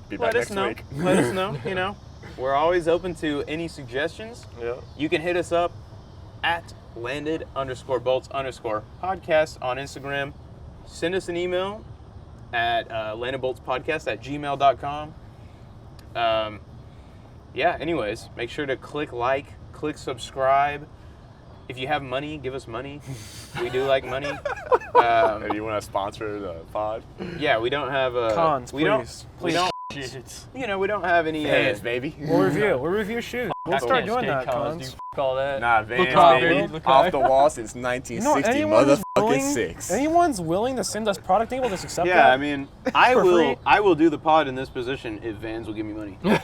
Be back let us next know. week. Let us know. You know, we're always open to any suggestions. Yeah. You can hit us up at landed_bolts_podcast on Instagram. Send us an email at landedboltspodcast@gmail.com. Yeah, anyways, make sure to click like, click subscribe. If you have money, give us money. We do like money. Hey, do you want to sponsor the pod? Yeah, we don't have Cons, we please. don't. We don't. You know, we don't have any. Vans, baby. We'll review shoes. We'll start doing that, cons. Call that. Nah, Vans, out, baby. dude. Look Off out. the wall since You know, 1960, anyone who's willing, six. anyone's willing to send us product, they will just accept Yeah, that. I mean, I For will. free? I will do the pod in this position if Vans will give me money. Like,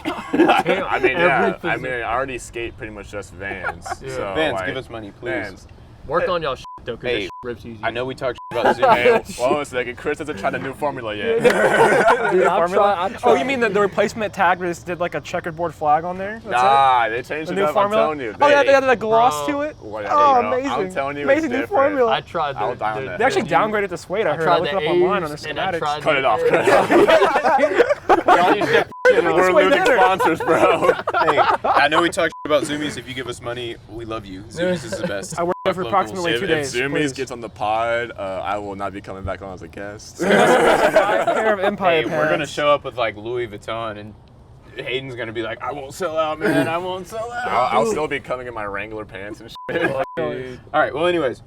Damn, I mean, every yeah. I position. mean, I already skate pretty much just Vans. Yeah. So, Vans, like, give us money, please. Vans. Work on y'all shit though, because Hey, that rips easy. I know we talked about Zoom. Hey, hold on a second. Chris hasn't tried a new formula yet. Dude, I've Formula? tried. Oh, you mean the replacement tag where they just did like a checkerboard flag on there? That's Nah, they changed The it new up. formula? I'm telling you. Oh, yeah, they added a gloss Bro. to it. Well, Oh, bro, amazing. I'm telling you, Amazing it's new different. formula. I tried I'll die on that. They actually dude, downgraded the suede, I heard. I tried looked the it up online on A's the and I schematics. tried Cut the it off. A's. Cut it off. Y'all need to We're way losing better. sponsors, bro. Hey, I know we talked about Zoomies. If you give us money, we love you. Zoomies is the best. I worked there for Fuck approximately locals. 2 If days. Zoomies please. gets on the pod, I will not be coming back on as a guest. Buy a pair of Empire Hey, we're gonna pants. show up with like Louis Vuitton, and Hayden's gonna be like, "I won't sell out, man. I won't sell out." I'll still be coming in my Wrangler pants and shit. Dude, All right. Well, anyways,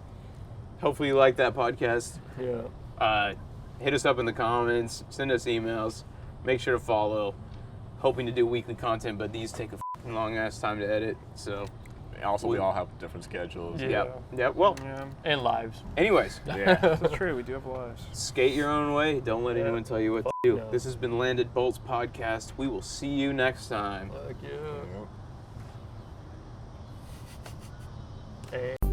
hopefully you like that podcast. yeah. Hit us up in the comments. Send us emails. Make sure to follow. Hoping to do weekly content, but these take a long ass time to edit. So Also, we all have different schedules. Yeah. Yep. Well, Yeah, And lives. anyways, Yeah. that's true. We do have lives. skate your own way. Don't let Yeah. anyone tell you what to do. no. This has been Landed Bolts Podcast. We will see you next time. Fuck yeah. Yep. Hey.